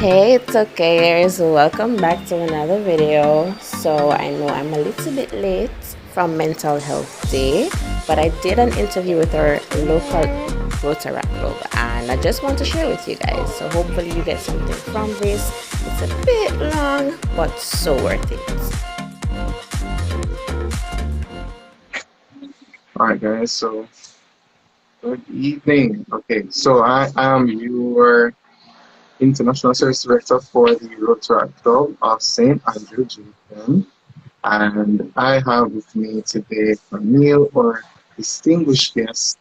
Hey, it's okay. So welcome back to another video. So I know I'm a little bit late from Mental Health Day, but I did an interview with our local Rotaract Club, and I just want to share with you guys. So hopefully you get something from this. It's a bit long, but so worth it. All right, guys. So, good evening. Okay, so I am your International Service Director for the Rotaract Club of St. Andrew, Jamaica. And I have with me today Camille, our distinguished guest,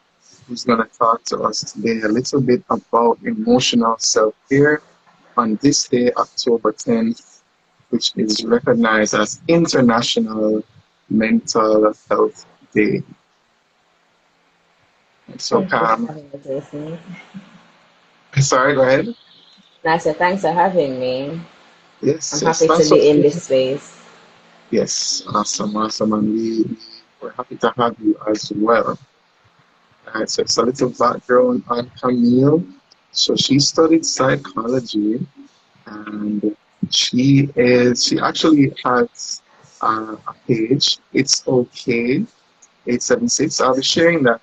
who's going to talk to us today a little bit about emotional self-care on this day, October 10th, which is recognized as International Mental Health Day. So, Thank you for Cam, having me, Jason. sorry, go ahead. And I said, thanks for having me. I'm Yes, yes, happy to that's so be in cool. this space. Yes, awesome, awesome. And we're happy to have you as well. So it's a little background on Camille. So she studied psychology and she actually has a page. It's okay, 876. I'll be sharing that.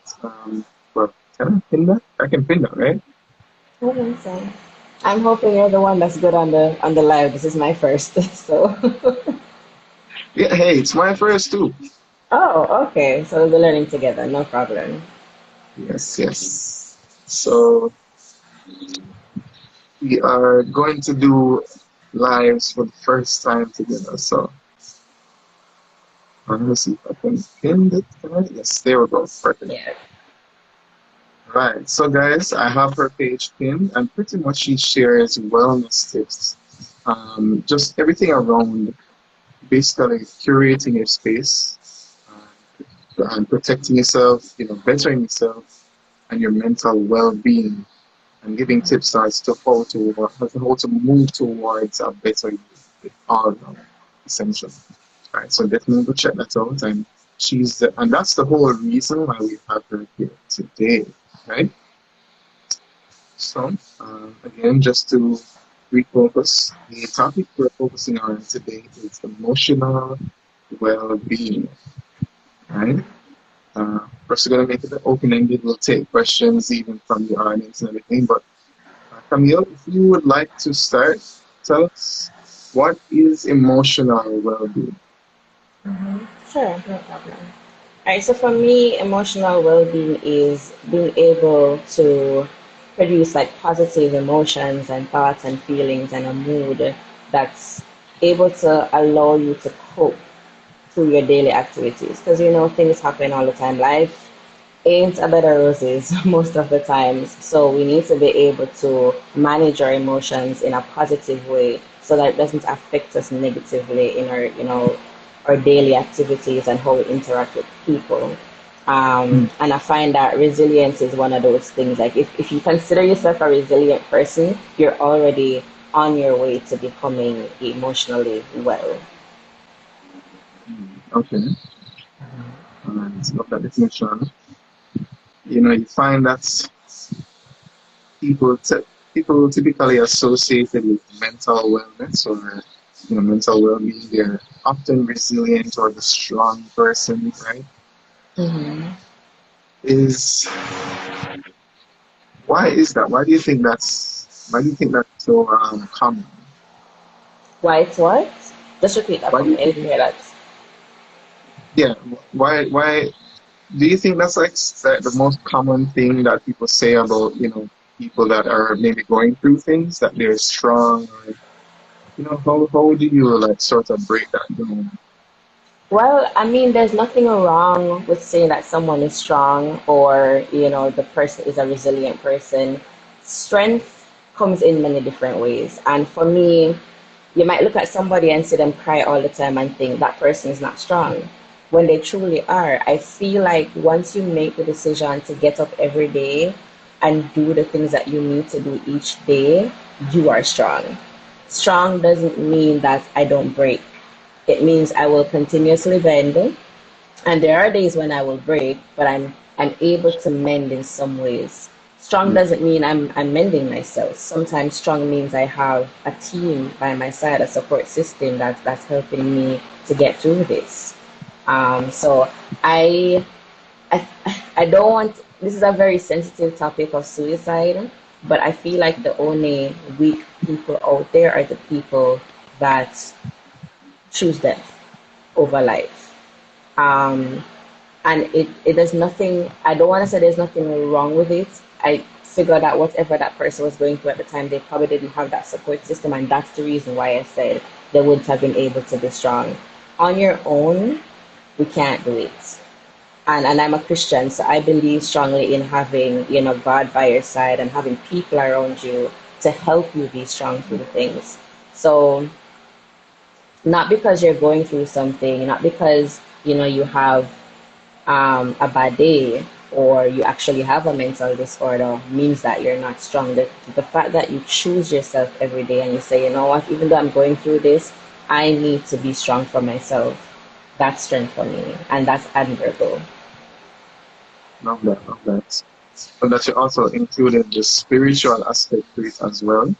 Well, can I pin that? I can pin that, right? I think so. I'm hoping you're the one that's good on the live. This is my first, so. Yeah, hey, it's my first too. Oh, okay. So we'll be learning together. No problem. Yes, yes. So we are going to do lives for the first time together. So I'm gonna see if I can pin it. Yes, there we go. Perfect. Yeah. Right. So guys, I have her page pinned, and pretty much she shares wellness tips. Just everything around basically curating your space and protecting yourself, bettering yourself and your mental well-being, and giving tips as to how to move towards a better you all around, essentially. All right, so definitely go check that out. And that's the whole reason why we have her here today, right? So again, just to refocus, the topic we're focusing on today is emotional well-being, right? First, we're gonna make it open-ended. We'll take questions even from the audience and everything. But Camille, if you would like to start, tell us what is emotional well-being. Sure, no problem. All right, so for me, emotional well-being is being able to produce like positive emotions and thoughts and feelings and a mood that's able to allow you to cope through your daily activities. Because you know, things happen all the time. Life ain't a bed of roses most of the times. So we need to be able to manage our emotions in a positive way so that it doesn't affect us negatively in our, our daily activities and how we interact with people. And I find that resilience is one of those things. Like if you consider yourself a resilient person, you're already on your way to becoming emotionally well. Okay, let's look at definition. You find that people t- people typically associated with mental wellness or mental well-being, they're often resilient or the strong person, right? Hmm. Is Why is that? Why do you think that's so common? Why it's what? Just repeat that Why for do you me. I think didn't hear that. yeah, why do you think that's like the most common thing that people say about, people that are maybe going through things, that they're strong, or how do you like sort of break that down? Well, I mean, there's nothing wrong with saying that someone is strong or, the person is a resilient person. Strength comes in many different ways. And for me, you might look at somebody and see them cry all the time and think that person is not strong when they truly are. I feel like once you make the decision to get up every day and do the things that you need to do each day, you are strong. Strong doesn't mean that I don't break. It means I will continuously bend, and there are days when I will break, but I'm able to mend in some ways. Strong mm, doesn't mean I'm mending myself. Sometimes strong means I have a team by my side, a support system that's helping me to get through this. So I I I don't want. This is a very sensitive topic of suicide, but I feel like the only weak people out there are the people that choose death over life. Um, and it does nothing. I don't want to say there's nothing wrong with it. I figured that whatever that person was going through at the time, they probably didn't have that support system, and that's the reason why I said they wouldn't have been able to be strong. On your own, we can't do it. And I'm a Christian, so I believe strongly in having, God by your side and having people around you to help you be strong through things. So not because you're going through something, not because, you have a bad day or you actually have a mental disorder means that you're not strong. The fact that you choose yourself every day and you say, you know what, even though I'm going through this, I need to be strong for myself. That's strength for me, and that's admirable. love that, love that. But that you also included the spiritual aspect to it as well. Of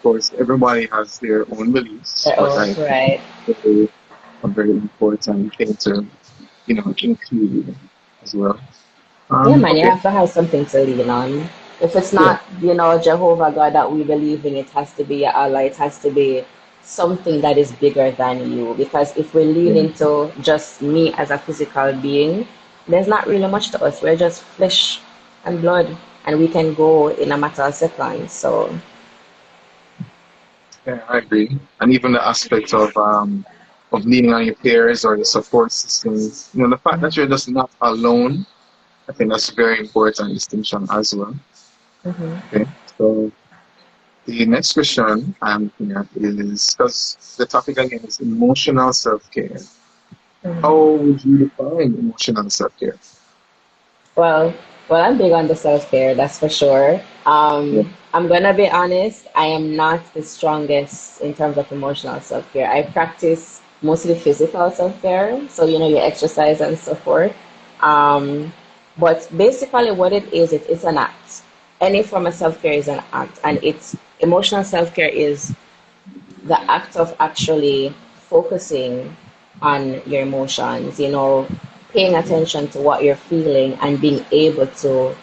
course, everybody has their own beliefs, but Oh, I think right. it's a very important thing to, include as well. Yeah, man, you Okay. have to have something to lean on. If it's Yeah. not, Jehovah God that we believe in, it has to be Allah. It has to be something that is bigger than you. Because if we lean Yeah. into just me as a physical being, there's not really much to us. We're just flesh and blood, and we can go in a matter of seconds. So, Yeah, I agree. And even the aspect of leaning on your peers or the support systems, the fact that you're just not alone, I think that's a very important distinction as well. mhm. Okay. So the next question I'm looking at is because the topic again is emotional self-care. How would you define emotional self-care? Well, well, I'm big on the self-care, that's for sure. Yeah. I'm gonna be honest, I am not the strongest in terms of emotional self-care. I practice mostly physical self-care, so you exercise and so forth. Um, but basically what it's an act. Any form of self-care is an act, and it's emotional self-care is the act of actually focusing on your emotions, paying attention to what you're feeling and being able to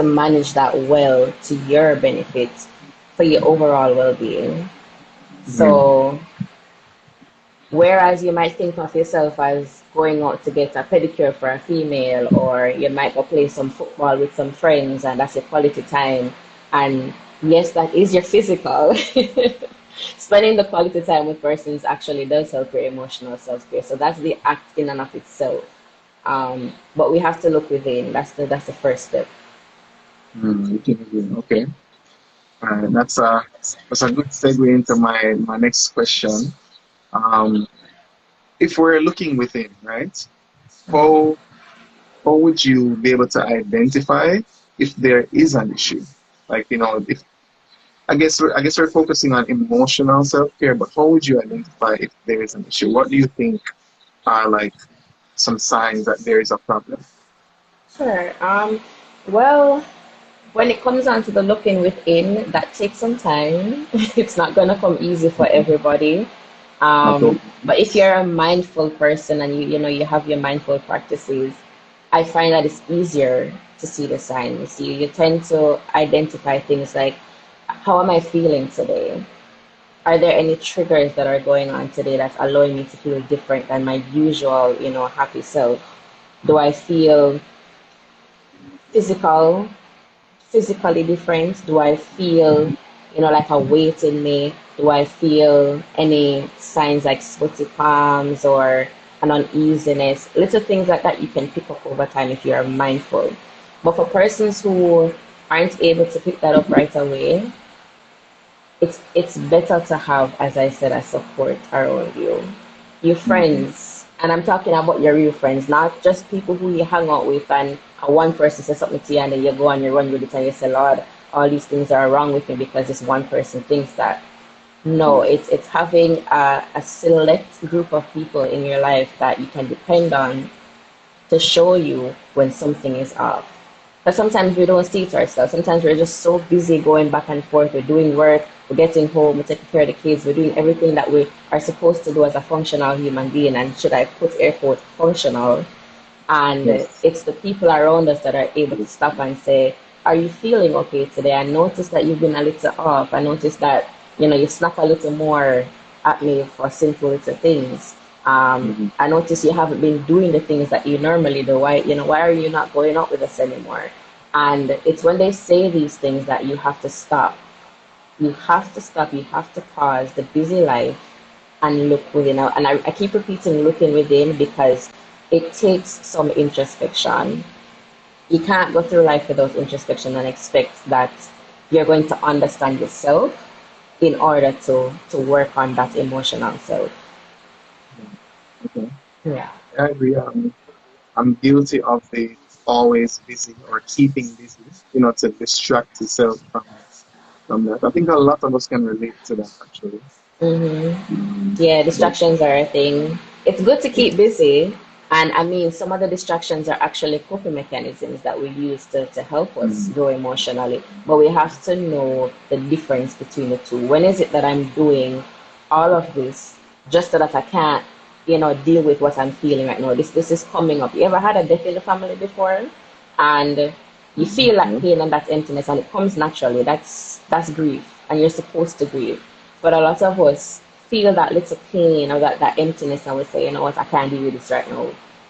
manage that well to your benefit for your overall well-being. Mm. So whereas you might think of yourself as going out to get a pedicure for a female, or you might go play some football with some friends and that's your quality time. And yes, that is your physical. Spending the quality time with persons actually does help your emotional self-care. So that's the act in and of itself. But we have to look within. That's the first step. Okay. That's a good segue into my next question. Um, if we're looking within, right? How how would you be able to identify if there is an issue? Like, if I guess we're focusing on emotional self-care, but how would you identify if there is an issue? What do you think are like some signs that there is a problem? Sure. Well, when it comes down to the looking within, that takes some time. It's not gonna come easy for Mhm. everybody. Not all. But if you're a mindful person and you have your mindful practices, I find that it's easier to see the signs. You tend to identify things like, how am I feeling today? Are there any triggers that are going on today that's allowing me to feel different than my usual, happy self? Do I feel physical physically different? Do I feel, like a weight in me? Do I feel any signs like sweaty palms or an uneasiness? Little things like that you can pick up over time if you are mindful. But for persons who aren't able to pick that up right away, it's better to have, as I said, a support around you. Your Mhm. friends, and I'm talking about your real friends, not just people who you hang out with and one person says something to you and then you go and you run with it and you say, Lord, all these things are wrong with me because this one person thinks that. No, it's having a select group of people in your life that you can depend on to show you when something is off. But sometimes we don't see it ourselves. Sometimes we're just so busy going back and forth. We're doing work, we're getting home, we're taking care of the kids, we're doing everything that we are supposed to do as a functional human being. And should I put air quote functional? And Yes. it's the people around us that are able to stop and say, are you feeling okay today? I noticed that you've been a little off. I noticed that, you snap a little more at me for simple little things. Mhm. I noticed you haven't been doing the things that you normally do. Why are you not going out with us anymore? And it's when they say these things that you have to stop. You have to stop. You have to pause the busy life and look within. And I keep repeating looking within because it takes some introspection. You can't go through life without introspection and expect that you're going to understand yourself in order to work on that emotional self. Yeah. Okay. Yeah. I agree. I'm guilty of the always busy or keeping busy, to distract yourself from that. I think a lot of us can relate to that actually. Yeah, But distractions are a thing. It's good to keep yeah. busy. And I mean, some of the distractions are actually coping mechanisms that we use to help us Mm, grow emotionally. But we have to know the difference between the two. When is it that I'm doing all of this just so that I can't, deal with what I'm feeling right now? This is coming up. You ever had a death in the family before? And you feel that yeah. pain and that emptiness and it comes naturally. That's grief. And you're supposed to grieve. But a lot of us feel that little pain or that emptiness and we say, you know what, I can't deal with this right now.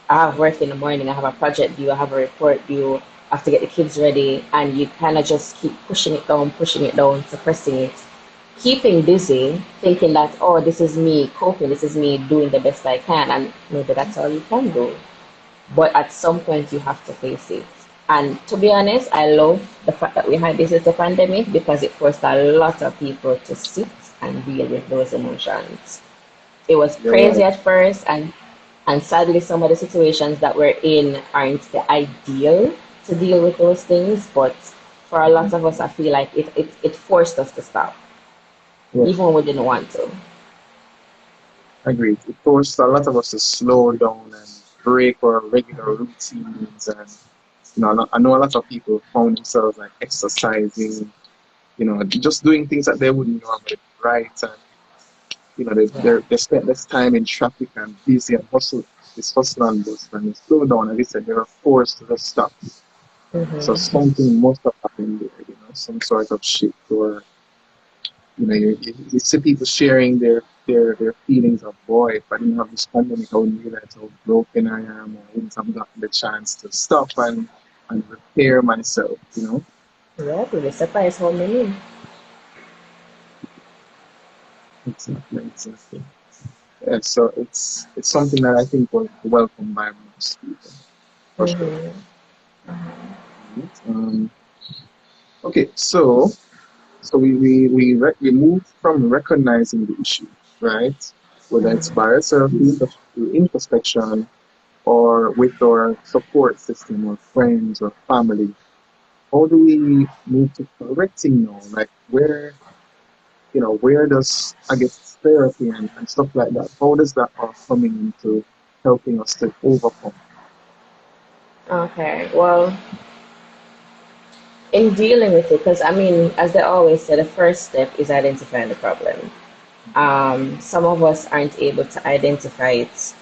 I have work in the morning, I have a project due, I have a report due, I have to get the kids ready, and you kind of just keep pushing it down, suppressing it, keeping busy, thinking that, oh, this is me coping, this is me doing the best I can, and maybe that's all you can do. But at some point, you have to face it. And to be honest, I love the fact that we had this as a pandemic because it forced a lot of people to sit and deal with those emotions. It was You're crazy right. at first, and sadly, some of the situations that we're in aren't the ideal to deal with those things. But for a lot Mhm. of us, I feel like it forced us to stop, even Yes, when we didn't want to. agreed. It forced a lot of us to slow down and break our regular routines. And I know a lot of people found themselves like exercising, just doing things that they wouldn't normally do, right? And Yeah. they spent this time in traffic and busy and this hustle and bustle, and they slow down. And they said they were forced to just stop. So Hmm. something must have happened there, some sort of shift, or you see people sharing their feelings of, boy, if I didn't have this pandemic, I wouldn't realize how broken I am, or I wouldn't have gotten the chance to stop and repair myself. Yeah, to be surprised how many. Exactly, exactly. Yeah, so it's something that I think was welcomed by most people, for sure. Hmm. Right? Okay, so we move from recognizing the issue, right? Whether it's by ourselves through introspection or with our support system or friends or family. How do we move to correcting now? Like where does, I guess, therapy and stuff like that, how does that all coming into helping us to overcome? Okay. Well, in dealing with it, because I mean, as they always say, the first step is identifying the problem. Some of us aren't able to identify it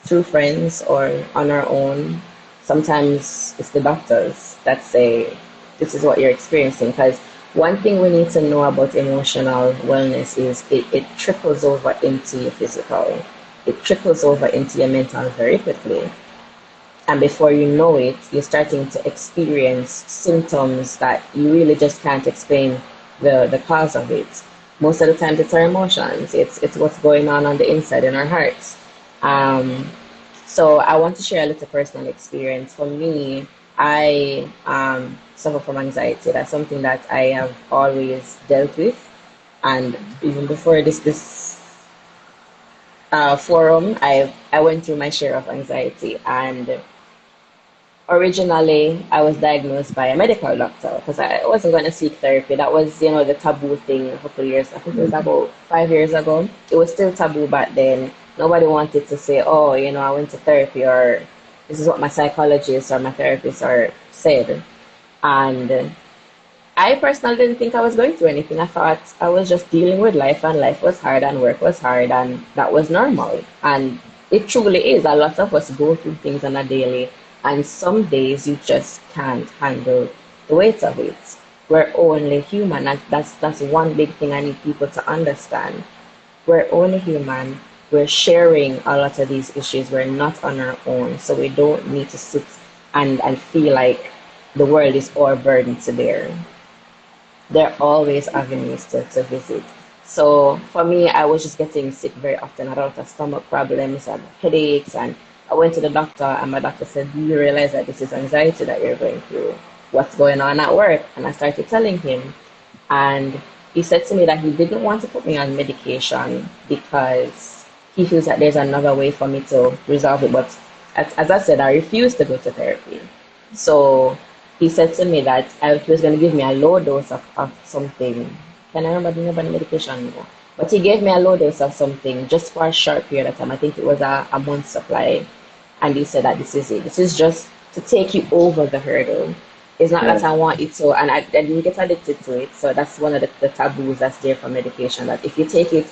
through friends or on our own. Sometimes it's the doctors that say this is what you're experiencing. Because one thing we need to know about emotional wellness is it trickles over into your physical. It trickles over into your mental very quickly. And before you know it, you're starting to experience symptoms that you really just can't explain the cause of it. Most of the time, it's our emotions. It's what's going on the inside in our hearts. Um, so I want to share a little personal experience. For me, I suffer from anxiety. That's something that I have always dealt with, and even before this forum, I went through my share of anxiety. And originally, I was diagnosed by a medical doctor because I wasn't going to seek therapy. That was, the taboo thing a couple of years. I think it was Mhm. about 5 years ago. It was still taboo back then. Nobody wanted to say, oh, I went to therapy, or this is what my psychologist or my therapist or said. And I personally didn't think I was going through anything. I thought I was just dealing with life, and life was hard and work was hard, and that was normal. And it truly is. A lot of us go through things on a daily, and some days you just can't handle the weight of it. We're only human. That's one big thing I need people to understand. We're only human. We're sharing a lot of these issues. We're not on our own. So we don't need to sit and feel like the world is our burden to bear. There are always avenues to visit. So for me, I was just getting sick very often. I had a lot of stomach problems and headaches. And I went to the doctor, and my doctor said, "Do you realize that this is anxiety that you're going through? What's going on at work?" And I started telling him. And he said to me that he didn't want to put me on medication because he feels that there's another way for me to resolve it. But as I said, I refused to go to therapy. So he said to me that he was going to give me a low dose of something. Can I remember the name of the medication? No. But he gave me a low dose of something just for a short period of time. I think it was a month's supply. And he said that this is it. This is just to take you over the hurdle. It's not Yeah. that I want it to, and I didn't get addicted to it. So that's one of the taboos that's there for medication. That if you take it,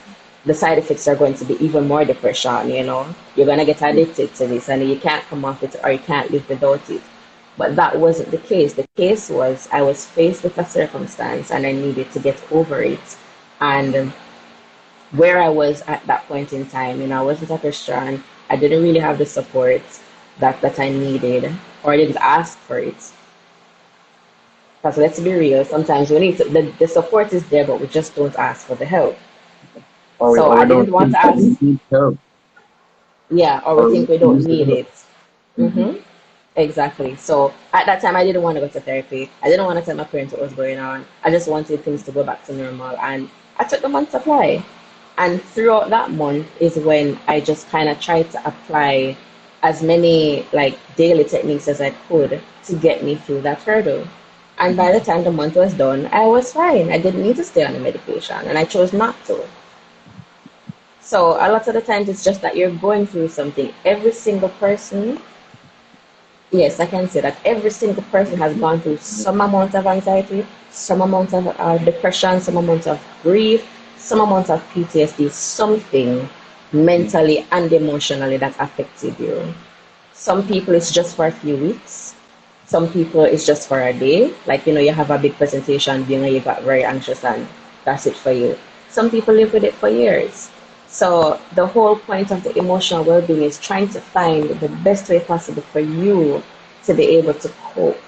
the side effects are going to be even more depression. You're going to get addicted to this, and you can't come off it, or you can't live without it. But that wasn't the case. The case was I was faced with a circumstance, and I needed to get over it. And where I was at that point in time, I wasn't a Christian. I didn't really have the support that I needed, or I didn't ask for it. Because let's be real, sometimes we need the support is there, but we just don't ask for the help. So Or I we don't didn't want think to that we ask, need help, yeah, or we or we think we don't refuse the need help. it. Mm-hmm. Exactly. So at that time, I didn't want to go to therapy. I didn't want to tell my parents what was going on. I just wanted things to go back to normal. And I took the month to apply. And throughout that month is when I just kind of tried to apply as many like daily techniques as I could to get me through that hurdle. And by the time the month was done, I was fine. I didn't need to stay on the medication, and I chose not to. So a lot of the times it's just that you're going through something. Every single person, yes, I can say that every single person has gone through some amount of anxiety, some amount of depression, some amount of grief, some amount of PTSD, something mentally and emotionally that affected you. Some people it's just for a few weeks. Some people it's just for a day. Like, you have a big presentation, you got very anxious, and that's it for you. Some people live with it for years. So the whole point of the emotional well-being is trying to find the best way possible for you to be able to cope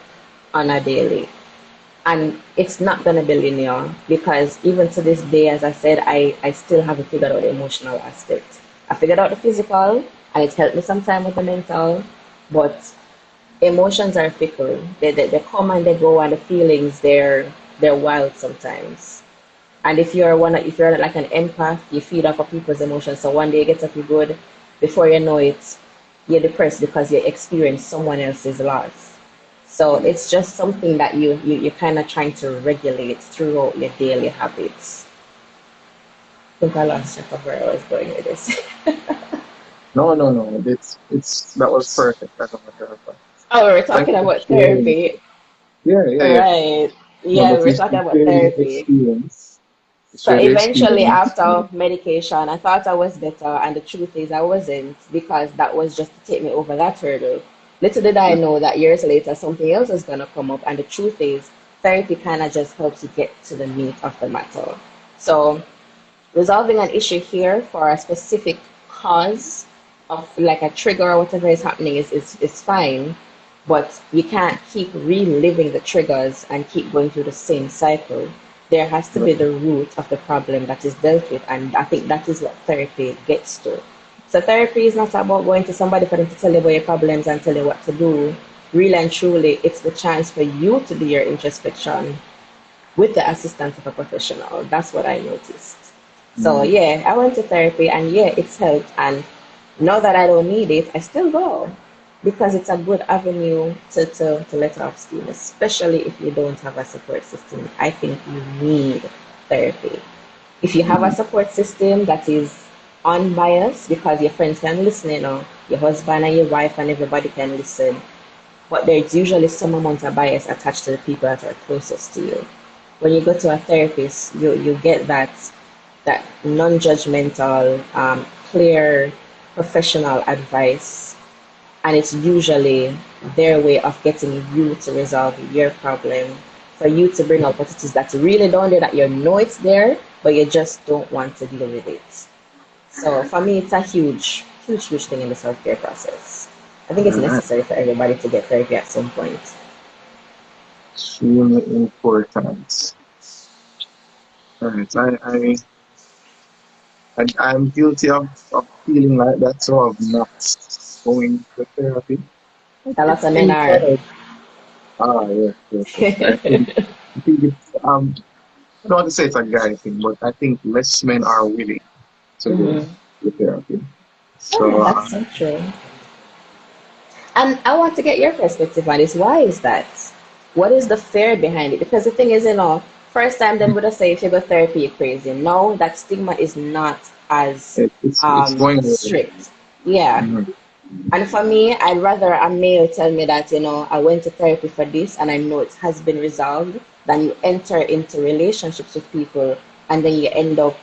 on a daily. And it's not going to be linear because even to this day, as I said, I still haven't figured out the emotional aspect. I figured out the physical, and it helped me sometime with the mental, but emotions are fickle. They come and they go, and the feelings, they're wild sometimes. And if you're like an empath, you feed off of people's emotions. So one day you get up, you good. Before you know it, you're depressed because you experienced someone else's loss. So it's just something that you're kind of trying to regulate throughout your daily habits. I think I lost track of where I was going with this. No, no, no. It's that was perfect. I don't know. Oh, we were Thanks talking for about sharing. therapy. Yeah, yeah, yeah. Right. No, Yeah, but we were talking you about shared your therapy. experience. You So shared your eventually, experience. after medication, I thought I was better, and the truth is, I wasn't because that was just to take me over that hurdle. Little did I know that years later, something else is going to come up, and the truth is, therapy kind of just helps you get to the meat of the matter. So, resolving an issue here for a specific cause of like a trigger or whatever is happening is fine, but you can't keep reliving the triggers and keep going through the same cycle. There has to be the root of the problem that is dealt with, and I think that is what therapy gets to. So therapy is not about going to somebody for them to tell you about your problems and tell you what to do. Really and truly, it's the chance for you to do your introspection with the assistance of a professional. That's what I noticed. So Mm. yeah, I went to therapy, and yeah, it's helped. And now that I don't need it, I still go because it's a good avenue to let off steam, especially if you don't have a support system. I think you need therapy. If you have a Mm. support system that is unbiased, because your friends can listen, your husband and your wife and everybody can listen, but there's usually some amount of bias attached to the people that are closest to you. When you go to a therapist, you get that non-judgmental, clear, professional advice, and it's usually their way of getting you to resolve your problem, for you to bring out what it is that's really down there that you know it's there, but you just don't want to deal with it. So for me, it's a huge, huge, huge thing in the self-care process. I think it's Alright. necessary for everybody to get therapy at some point. Extremely important. Alright. I'm guilty of feeling like that, so of not going to therapy. A lot It's of men are. inside. Ah, yes, yes, yes. I think it's I don't want to say it's a guy thing, but I think less men are willing to go Mhm. to therapy. Oh yeah, So that's so true. And I want to get your perspective on this. Why is that? What is the fear behind it? Because the thing is, first time them would have say if you go therapy, you're crazy. No, that stigma is not as it's going away. strict. Yeah. Mhm. And for me, I'd rather a male tell me that, I went to therapy for this and I know it has been resolved, than you enter into relationships with people and then you end up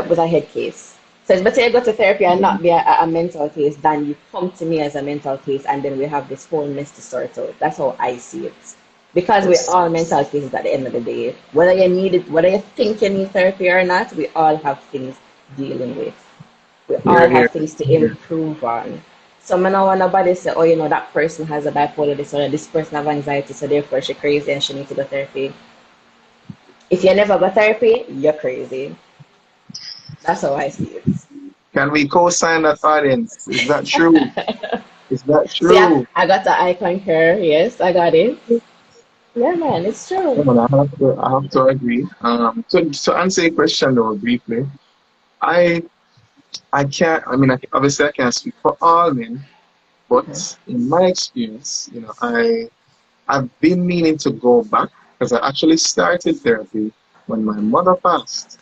with a head case. So it's better you go to therapy and not be a mental case than you come to me as a mental case and then we have this whole mess to sort out. That's how I see it. Because we're Yes. all mental cases at the end of the day. Whether you need it, whether you think you need therapy or not, we all have things dealing with. We all Here, have here, things to here. improve on. So I don't want nobody say, oh, that person has a bipolar disorder, this person have anxiety, so therefore she's crazy and she needs to go therapy. If you never go therapy, you're crazy. That's how I see it. Can we co-sign that audience? Is that true? Is that See, I, true? I got the I concur. Yes, I got it. Yeah, man, it's true. Come on, I have to agree. To answer your question though briefly, I I can't. I mean, obviously I can't speak for all men, but Mhm. in my experience, I've been meaning to go back because I actually started therapy when my mother passed.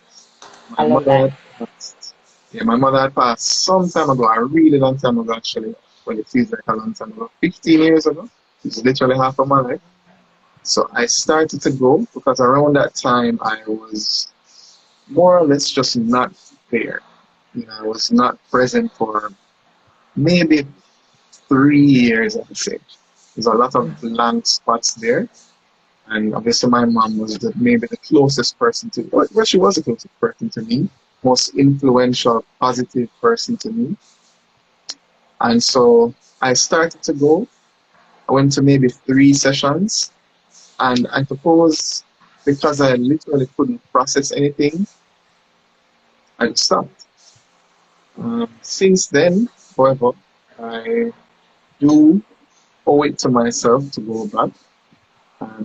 My I love mother that. had passed. Yeah, my mother had passed some time ago, a really long time ago actually. Well, it feels like a long time ago, 15 years ago. It's literally half of my life. So I started to go because around that time I was more or less just not there. I was not present for maybe 3 years, I would say. There's a lot of blank spots there. And obviously, my mom was maybe the closest person to, well, she was the closest person to me, most influential, positive person to me. And so I started to go. I went to maybe 3 sessions. And I suppose because I literally couldn't process anything, I just stopped. Since then, however, I do owe it to myself to go back.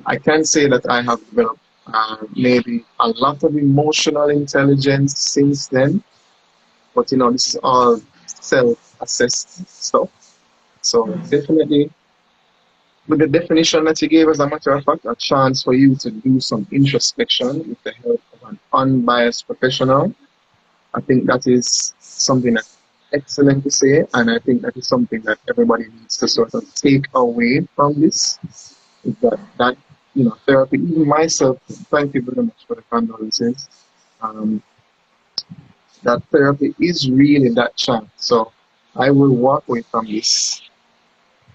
I can say that I have developed maybe a lot of emotional intelligence since then, but this is all self-assessed stuff. So definitely, with the definition that you gave, as a matter of fact, a chance for you to do some introspection with the help of an unbiased professional. I think that is something that's excellent to say, and I think that is something that everybody needs to sort of take away from this. Is that therapy, even myself, thank you very much for the condolences. Um, that therapy is really that chance. So I will walk away from this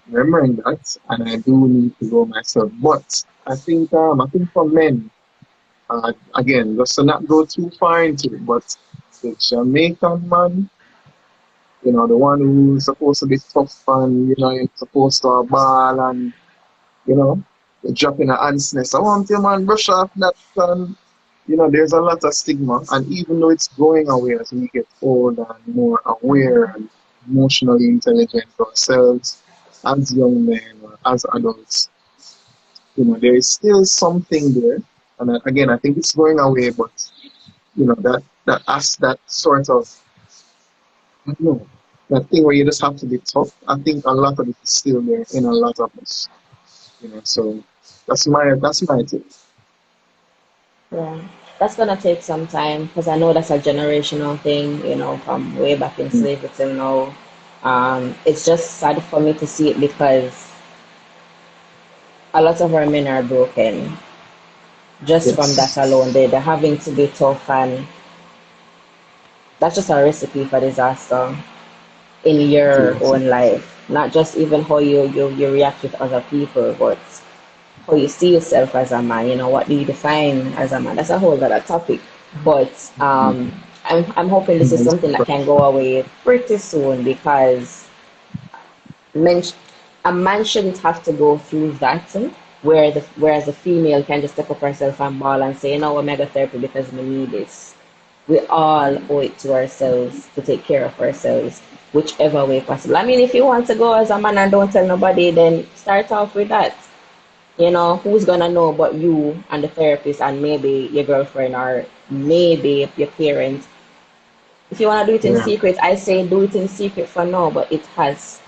remembering that, and I do need to go myself. But I think for men, again, just to not go too far into it, but the Jamaican man, the one who's supposed to be tough and you're supposed to ball and you know, dropping a handness. I want you, man, brush off that. There's a lot of stigma, and even though it's going away as we get older and more aware and emotionally intelligent ourselves as young men or as adults, there is still something there. And again, I think it's going away, but that sort of, I don't know, that thing where you just have to be tough. I think a lot of it is still there in a lot of us. So that's my take. Yeah. That's gonna take some time because I know that's a generational thing, from way back in slavery till now. It's just sad for me to see it because a lot of our men are broken. Just from that Yes. alone, they're having to be tough, and that's just a recipe for disaster in your Yes. own life. Not just even how you react with other people, but how you see yourself as a man. What do you define as a man? That's a whole other topic. But I'm hoping this is Yes. something that can go away pretty soon because men, a man shouldn't have to go through that. Whereas the female can just step up herself and ball and say, I'm mega therapy because we need this. We all owe it to ourselves to take care of ourselves, whichever way possible. I mean, if you want to go as a man and don't tell nobody, then start off with that. Who's gonna know but you and the therapist and maybe your girlfriend or maybe your parents. If you wanna do it in Yeah. secret, I say do it in secret for now, but it has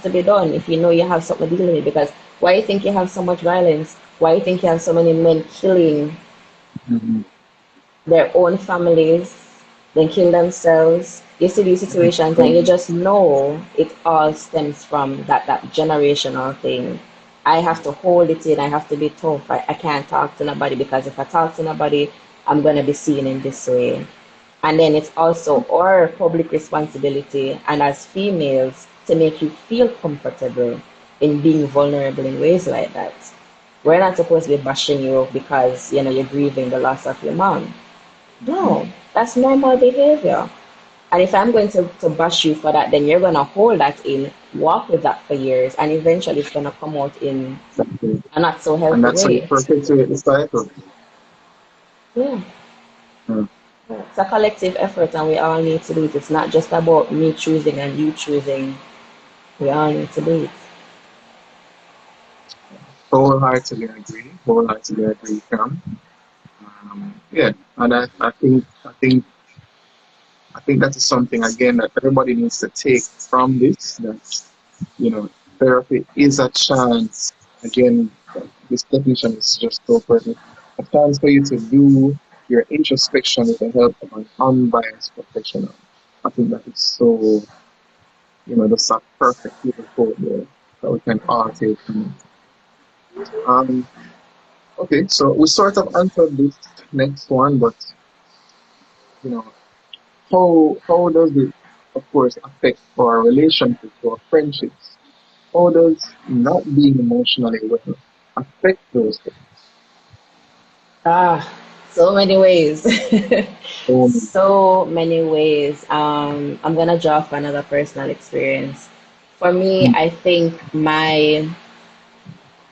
to be done if you know you have something dealing with, because why you think you have so much violence? Why you think you have so many men killing Mm-hmm. their own families, then kill themselves? You see these situations and you just know it all stems from that generational thing. I have to hold it in, I have to be tough. I can't talk to nobody because if I talk to nobody, I'm gonna be seen in this way. And then it's also our public responsibility and as females to make you feel comfortable in being vulnerable in ways like that. We're not supposed to be bashing you because you're grieving the loss of your mom. No, that's normal behavior. And if I'm going to bash you for that, then you're gonna hold that in, walk with that for years, and eventually it's gonna come out in Exactly. a not so And healthy that's how you way. perpetuate the cycle. Yeah. Mm. It's a collective effort and we all need to do it. It's not just about me choosing and you choosing. We all need to do it. Wholeheartedly agree. Wholeheartedly agree, Cam. Yeah, and I think that is something again that everybody needs to take from this. That you know, therapy is a chance. Again, this definition is just so perfect. A chance for you to do your introspection with the help of an unbiased professional. I think that is so. That's a perfect little quote there that we can all take from it. Um, okay, so we sort of answered this next one, but you know, how does it, of course, affect our relationships or friendships? How does not being emotionally well affect those things? Ah, so many ways. Um, So many ways. I'm gonna draw off another personal experience. For me, mm, I think my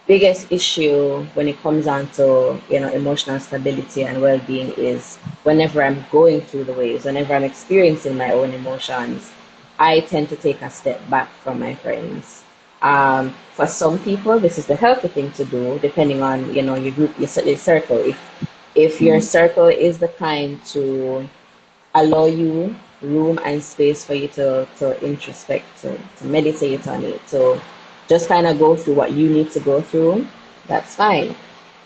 biggest issue when it comes down to emotional stability and well-being is whenever I'm going through the waves, whenever I'm experiencing my own emotions, I tend to take a step back from my friends. For some people this is the healthy thing to do depending on your group, your circle. If your mm, circle is the kind to allow you room and space for you to introspect, to meditate on it, to just kind of go through what you need to go through, that's fine.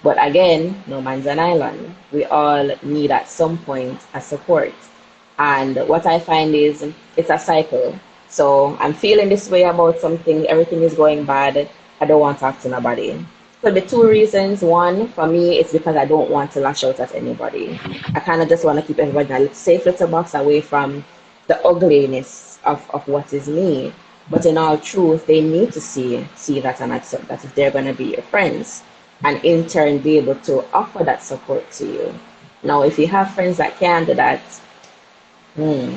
But again, no man's an island. We all need at some point a support. And what I find is it's a cycle. So I'm feeling this way about something, everything is going bad. I don't want to talk to nobody. Could be two reasons. One, for me, it's because I don't want to lash out at anybody. I kind of just want to keep everybody in a safe little box away from the ugliness of what is me. But in all truth, they need to see that and accept that if they're going to be your friends, and in turn be able to offer that support to you. Now, if you have friends that can't do that, hmm,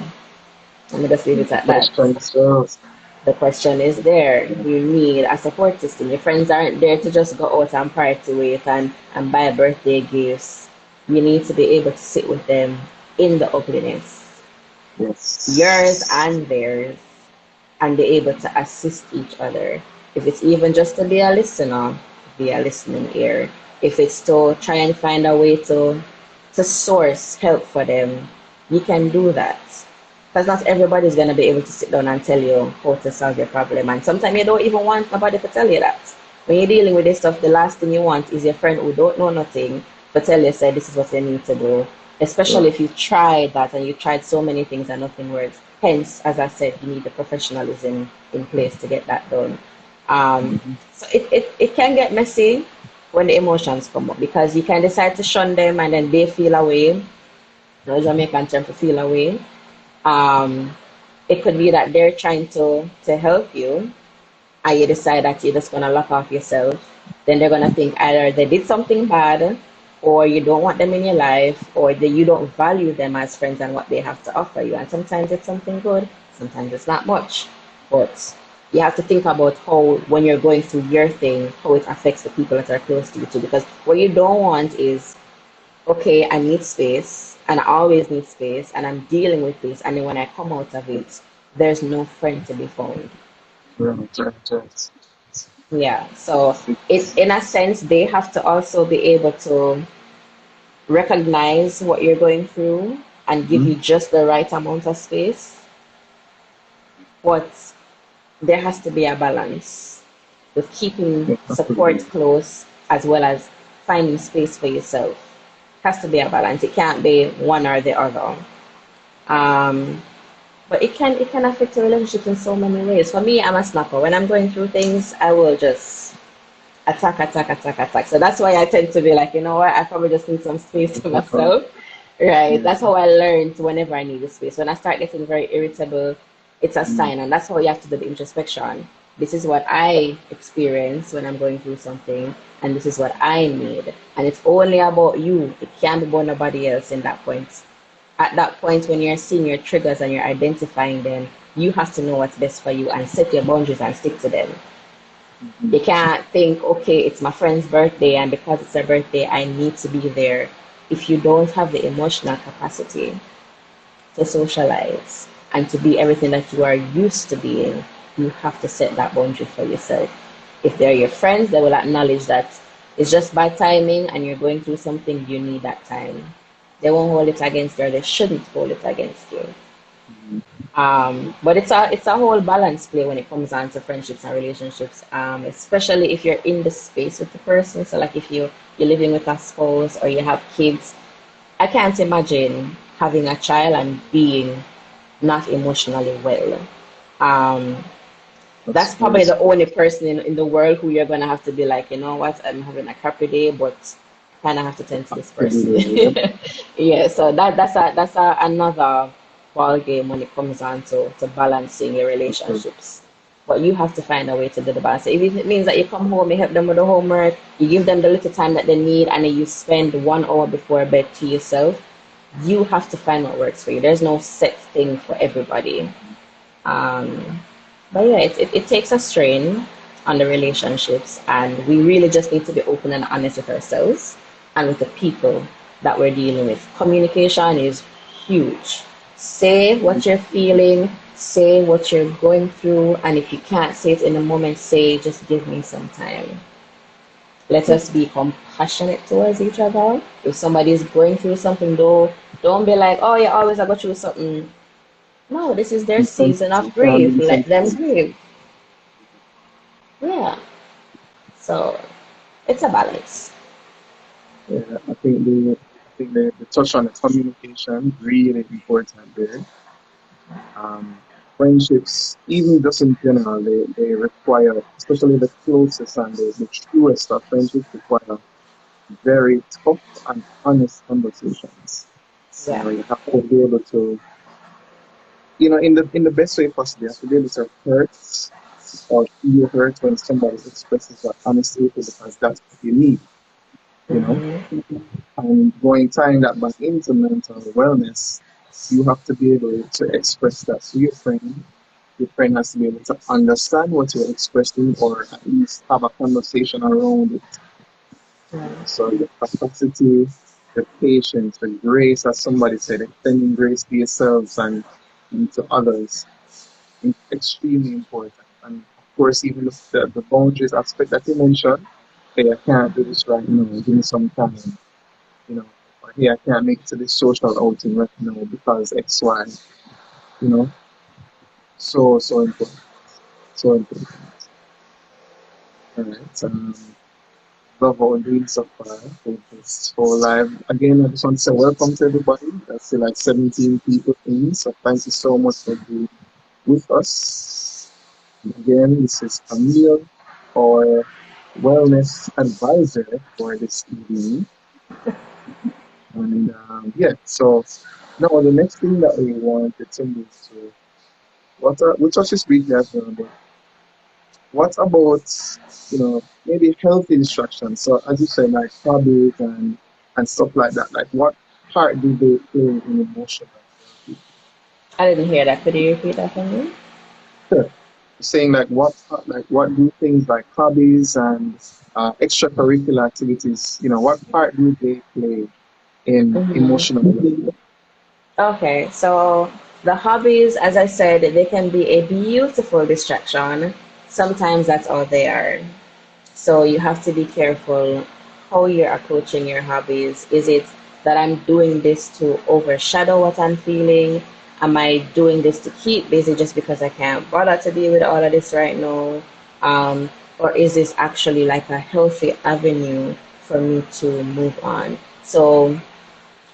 let me just leave it at that. question is, The question is there. You need a support system. Your friends aren't there to just go out and party with and buy birthday gifts. You need to be able to sit with them in the ugliness, yours yes, and theirs, and be able to assist each other. If it's even just to be a listener, be a listening ear. If it's to try and find a way to source help for them, you can do that. Because not everybody's going to be able to sit down and tell you how to solve your problem. And sometimes you don't even want nobody to tell you that. When you're dealing with this stuff, the last thing you want is your friend who don't know nothing but tell you, say, this is what you need to do. especially Right. if you tried that and you tried so many things and nothing works. Hence, as I said, you need the professionalism in place to get that done. Um, Mhm. so it can get messy when the emotions come up because you can decide to shun them and then they feel away. No Jamaican term for feel away. Um, it could be that they're trying to help you and you decide that you're just gonna lock off yourself, then they're gonna think either they did something bad, or you don't want them in your life, or that you don't value them as friends and what they have to offer you. And sometimes it's something good, sometimes it's not much. But you have to think about how, when you're going through your thing, how it affects the people that are close to you too. Because what you don't want is, okay, I need space, and I always need space, and I'm dealing with this, and then when I come out of it, there's no friend to be found. Right, right, right. Yeah, so It's in a sense, they have to also be able to recognize what you're going through and give you mhm. just the right amount of space. But there has to be a balance with keeping Yeah, support absolutely. close as well as finding space for yourself. Has to be a balance. It can't be one or the other. Um, but it can affect a relationship in so many ways. For me, I'm a snapper. When I'm going through things, I will just attack, attack, attack, attack. So that's why I tend to be like, you know what, I probably just need some space to Back on. myself. Right. Yeah. That's how I learned whenever I need the space. When I start getting very irritable, it's a Mm. sign. And that's how you have to do the introspection. This is what I experience when I'm going through something, and this is what I need. And it's only about you. It can't be about nobody else in that point. At that point, when you're seeing your triggers and you're identifying them, you have to know what's best for you and set your boundaries and stick to them. Mhm. You can't think, okay, it's my friend's birthday, and because it's her birthday, I need to be there. If you don't have the emotional capacity to socialize and to be everything that you are used to being, you have to set that boundary for yourself. If they're your friends, they will acknowledge that it's just bad timing and you're going through something, you need that time. They won't hold it against you, or they shouldn't hold it against you. Mhm. But it's a whole balance play when it comes down to friendships and relationships. Especially if you're in the space with the person. So like if you're living with a spouse or you have kids, I can't imagine having a child and being not emotionally well. Um, that's That's very probably the true. only person in the world who you're gonna have to be like, you know what, I'm having a crappy day, but kind of have to tend to this To be person. there, yeah. Yeah, so that's another ball game when it comes down to balancing your Okay. relationships. But you have to find a way to do the balance. If it means that you come home, you help them with the homework, you give them the little time that they need, and then you spend 1 hour before bed to yourself, you have to find what works for you. There's no set thing for everybody. Um, but yeah, it takes a strain on the relationships, and we really just need to be open and honest with ourselves and with the people that we're dealing with. Communication is huge. Say what you're feeling, say what you're going through, and if you can't say it in the moment, say, just give me some time. Let Yeah. us be compassionate towards each other. If somebody is going through something, though, don't be like, oh, you always I go through something. No, this is their season of Insensitive. Can be grief. Let them insensitive. grieve. Yeah. So it's a balance. Yeah, I think the touch on the communication really important there. Friendships, even just in general, they require, especially the closest and the truest of friendships, require very tough and honest conversations. Yeah. You have to be able to, in the best way possible, you have to be able to hurt or feel hurt when somebody expresses that honesty with you because that's what you need, you know. Hmm. And going tying that back into mental wellness, you have to be able to express that to your friend. Your friend has to be able to understand what you're expressing or at least have a conversation around it. So the capacity, the patience, the grace, as somebody said, extending grace to yourselves and to others is extremely important. And of course, even the boundaries aspect that you mentioned, hey, I can't do this right now, give me some time, you know, or hey, I can't make it to this social outing right now because X, Y, you know, so important, so important. All right. love our doing so far with this whole live. Again, I just want to say welcome to everybody. That's still like 17 people in. So thank you so much for being with us. Again, this is Camille, our wellness advisor for this evening. And yeah, so now the next thing that we wanted to move to, we touched this briefly as well, but what about, maybe healthy distractions? So as you said, like hobbies and stuff like that. Like what part do they play in emotional therapy? I didn't hear that. Could you repeat that for me? Sure. Saying like what do things like hobbies and extracurricular activities, what part do they play in emotional well-being? Okay, so the hobbies, as I said, they can be a beautiful distraction. Sometimes that's all they are. So you have to be careful how you're approaching your hobbies. Is it that I'm doing this to overshadow what I'm feeling? Am I doing this to keep busy just because I can't bother to deal with all of this right now? Or is this actually like a healthy avenue for me to move on? So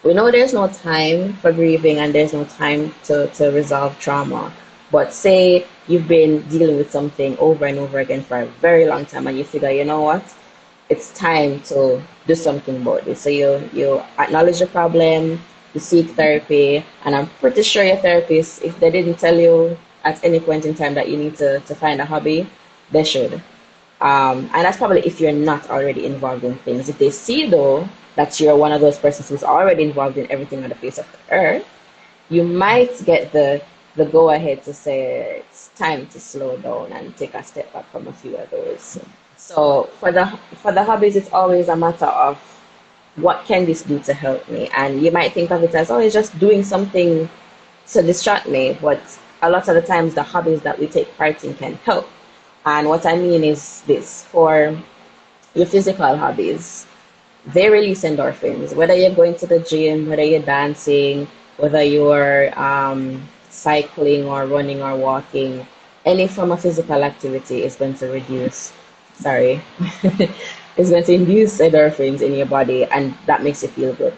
we know there's no time for grieving and there's no time to resolve trauma. But say you've been dealing with something over and over again for a very long time and you figure, you know what? It's time to do something about this. So you acknowledge the problem, you seek therapy, and I'm pretty sure your therapist, if they didn't tell you at any point in time that you need to find a hobby, they should. And that's probably if you're not already involved in things. If they see, though, that you're one of those persons who's already involved in everything on the face of the earth, you might get the go ahead to say it's time to slow down and take a step back from a few of those. So for the hobbies, it's always a matter of what can this do to help me? And you might think of it as, oh, it's just doing something to distract me, but a lot of the times the hobbies that we take part in can help. And what I mean is this: for your physical hobbies, they release endorphins. Whether you're going to the gym, whether you're dancing, whether you're cycling or running or walking, any form of physical activity is going to reduce, sorry, is going to induce endorphins in your body, and that makes you feel good.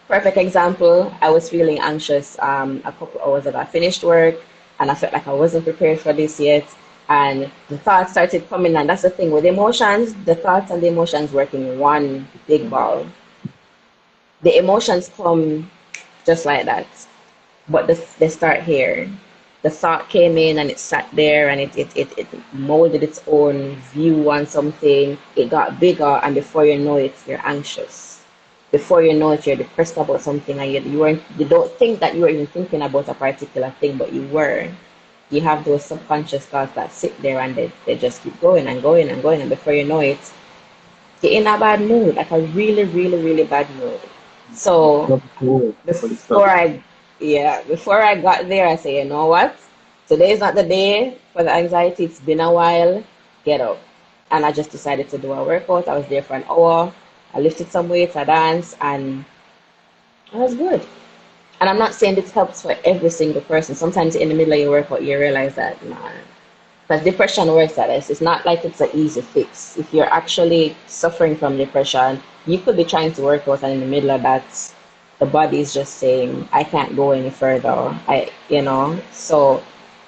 Perfect example, I was feeling anxious a couple hours ago. I finished work and I felt like I wasn't prepared for this yet. And the thoughts started coming, and that's the thing with emotions, the thoughts and the emotions work in one big ball. The emotions come just like that, but they start here. The thought came in and it sat there and it molded its own view on something. It got bigger, and before you know it, you're anxious. Before you know it, you're depressed about something, and you don't think that you were even thinking about a particular thing, but you were. You have those subconscious thoughts that sit there and they just keep going and going and going, and before you know it, you're in a bad mood, like a really, really, really bad mood. So That's cool for this before topic. I, yeah, before I got there, I say, you know what? Today is not the day for the anxiety. It's been a while. Get up. And I just decided to do a workout. I was there for an hour. I lifted some weights, I danced, and it was good. And I'm not saying this helps for every single person. Sometimes in the middle of your workout, you realize that, nah, because depression works like this. It's not like it's an easy fix. If you're actually suffering from depression, you could be trying to work out, and in the middle of that, the body is just saying, I can't go any further. So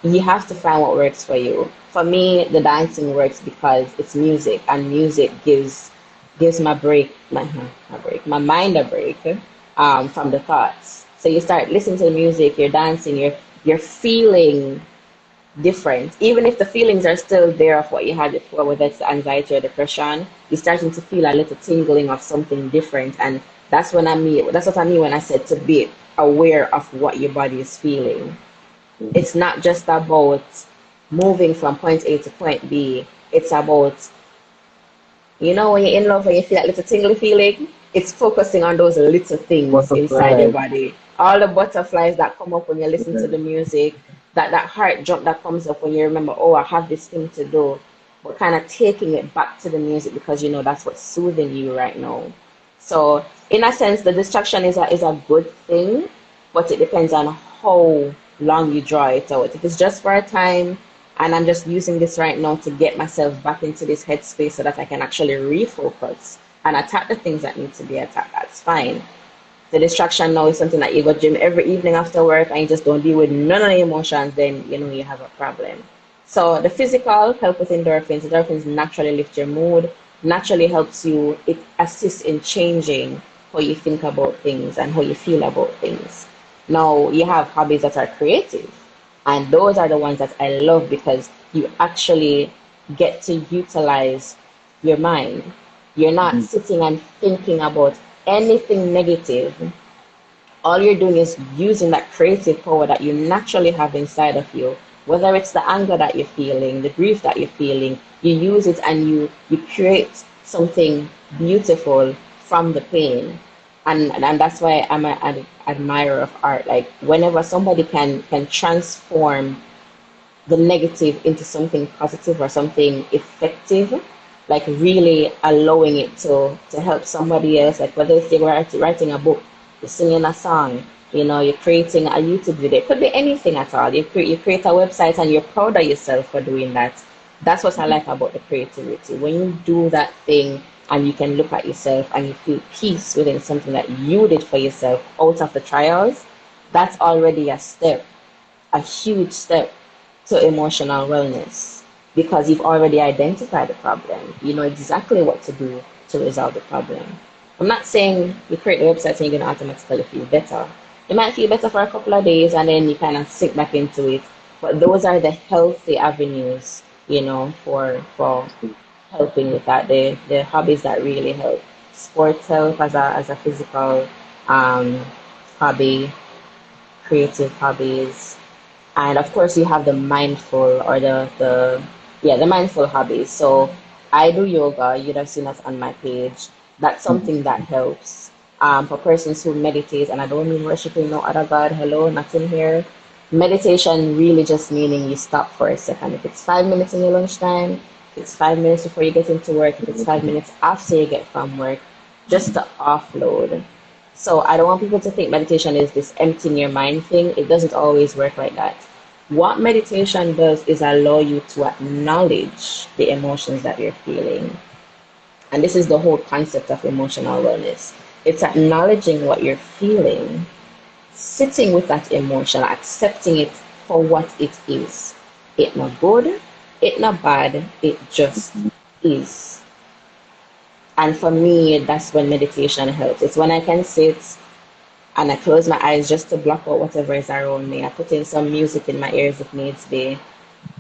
you have to find what works for you. For me, the dancing works because it's music, and music gives my mind a break from the thoughts. So you start listening to the music, you're dancing, you're feeling different. Even if the feelings are still there of what you had before, whether it's anxiety or depression, you're starting to feel a little tingling of something different. And that's what I mean when I said to be aware of what your body is feeling. It's not just about moving from point A to point B. It's about, when you're in love and you feel that little tingly feeling, it's focusing on those little things inside your Butterfly. body. All the butterflies that come up when you listen to Yeah. the music, that heart jump that comes up when you remember, oh, I have this thing to do. But kind of taking it back to the music because you know that's what's soothing you right now. So in a sense, the distraction is a good thing, but it depends on how long you draw it out. If it's just for a time And I'm just using this right now to get myself back into this headspace so that I can actually refocus and attack the things that need to be attacked. That's fine. The distraction now is something that you go gym every evening after work and you just don't deal with none of the emotions, then you know you have a problem. So the physical help with endorphins. Endorphins naturally lift your mood, naturally helps you, it assists in changing how you think about things and how you feel about things. Now you have hobbies that are creative, and those are the ones that I love because you actually get to utilize your mind. You're not Mhm. sitting and thinking about anything negative. All you're doing is using that creative power that you naturally have inside of you, whether it's the anger that you're feeling, the grief that you're feeling, you use it and you create something beautiful from the pain. And that's why I'm an admirer of art. Like whenever somebody can transform the negative into something positive or something effective, like really allowing it to help somebody else, like whether it's you're writing a book, you're singing a song, you know, you're creating a YouTube video, it could be anything at all. You create a website and you're proud of yourself for doing that. That's what I like about the creativity. When you do that thing and you can look at yourself and you feel peace within something that you did for yourself out of the trials, that's already a step, a huge step to emotional wellness because you've already identified the problem. You know exactly what to do to resolve the problem. I'm not saying you create the website and you're going to automatically feel better. You might feel better for a couple of days and then you kind of sink back into it. But those are the healthy avenues, you know, for helping with that. The hobbies that really help. Sports help as a physical um, hobby, creative hobbies, and of course you have the mindful or the mindful hobbies. So I do yoga, you'd have seen that on my page. That's Mhm. something that helps for persons who meditate, and I don't mean worshiping no other god, hello, nothing here. Meditation really just meaning you stop for a second. If it's 5 minutes in your lunchtime, if it's 5 minutes before you get into work, if it's 5 minutes after you get from work, just to offload. So I don't want people to think meditation is this emptying your mind thing. It doesn't always work like that. What meditation does is allow you to acknowledge the emotions that you're feeling. And this is the whole concept of emotional wellness. It's acknowledging what you're feeling, sitting with that emotion, accepting it for what it is. It not good, it not bad, it just is. And for me, that's when meditation helps. It's when I can sit and I close my eyes just to block out whatever is around me. I put in some music in my ears if needs be,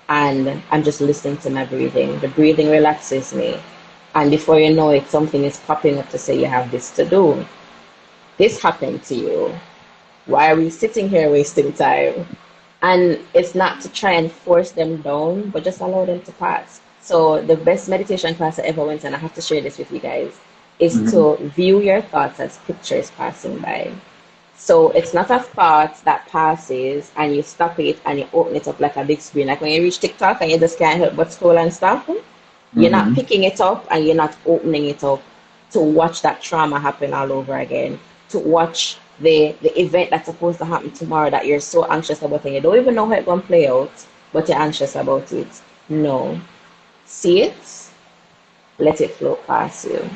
and I'm just listening to my breathing. The breathing relaxes me. And before you know it, something is popping up to say you have this to do. This happened to you. Why are we sitting here wasting time? And it's not to try and force them down, but just allow them to pass. So the best meditation class I ever went, and I have to share this with you guys, is Mhm. to view your thoughts as pictures passing by. So it's not a thought that passes and you stop it and you open it up like a big screen. Like when you reach TikTok and you just can't help but scroll and stuff, you're not Mhm. picking it up and you're not opening it up to watch that trauma happen all over again, to watch the event that's supposed to happen tomorrow that you're so anxious about and you don't even know how it's going to play out, but you're anxious about it. No. See it, let it flow past you.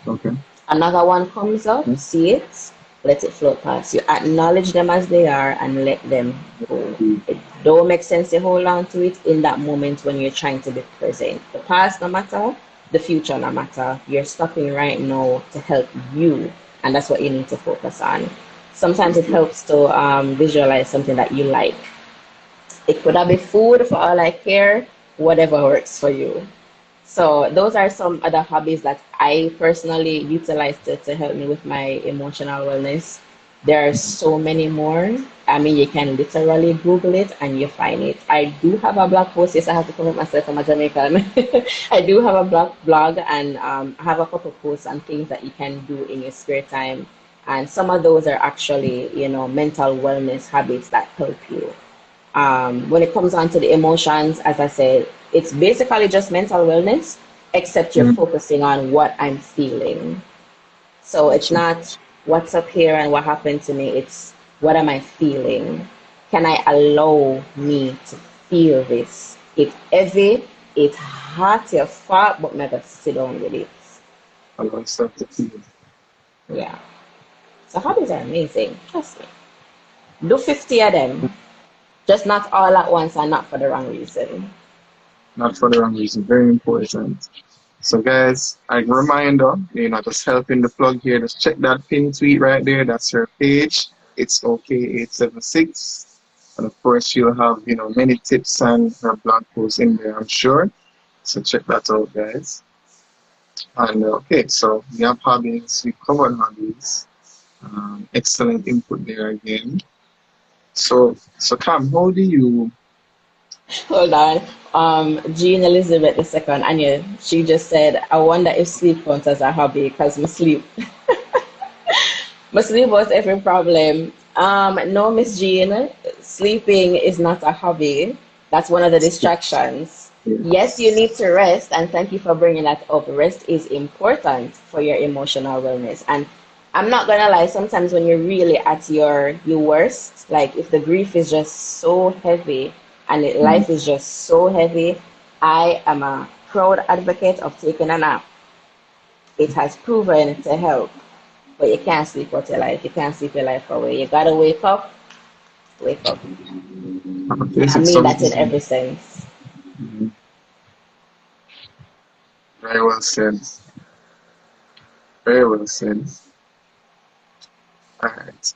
Okay. Another one comes up, Yeah. see it, let it float past you. Acknowledge them as they are and let them go. Mm. It don't make sense to hold on to it in that moment when you're trying to be present. The past no matter, the future no matter. You're stopping right now to help you, and that's what you need to focus on. Sometimes it helps to visualize something that you like. It could have been food for all I care, whatever works for you. So those are some other hobbies that I personally utilize to help me with my emotional wellness. There are so many more. I mean, you can literally Google it and you find it. I do have a blog post. Yes, I have to promote myself. I'm a Jamaican. I do have a blog and I have a couple posts and things that you can do in your spare time. And some of those are actually, you know, mental wellness habits that help you. When it comes on to the emotions, as I said, it's basically just mental wellness, except you're Mhm. focusing on what I'm feeling. So it's not what's up here and what happened to me, it's what am I feeling? Can I allow me to feel this. It's heavy, it's hot, you're fat, but never sit down with it. Allow yourself to feel. Yeah. So hobbies are amazing. Trust me. Do 50 of them. Just not all at once and not for the wrong reason. Not for the wrong reason. Very important. So, guys, a reminder, just helping the plug here. Just check that pin tweet right there. That's her page. It's okay 876. And of course, she'll have, many tips and her blog posts in there, I'm sure. So check that out, guys. And okay, so we have hobbies. We covered hobbies. Excellent input there again. So Cam, how do you? Hold on. Jean Elizabeth II, Anya, she just said, I wonder if sleep counts as a hobby because my sleep. My sleep was every problem. No, Miss Jean, sleeping is not a hobby. That's one of the distractions. Yes, you Yes. need to rest, and thank you for bringing that up. Rest is important for your emotional wellness. And I'm not gonna lie, sometimes when you're really at your worst, like if the grief is just so heavy and Mm, life is just so heavy, I am a proud advocate of taking a nap. It has proven to help. But you can't sleep out your life. You can't sleep your life away. You gotta wake up, wake up. And this I is mean that in something every sense. mm, very well said. Very well said. All right.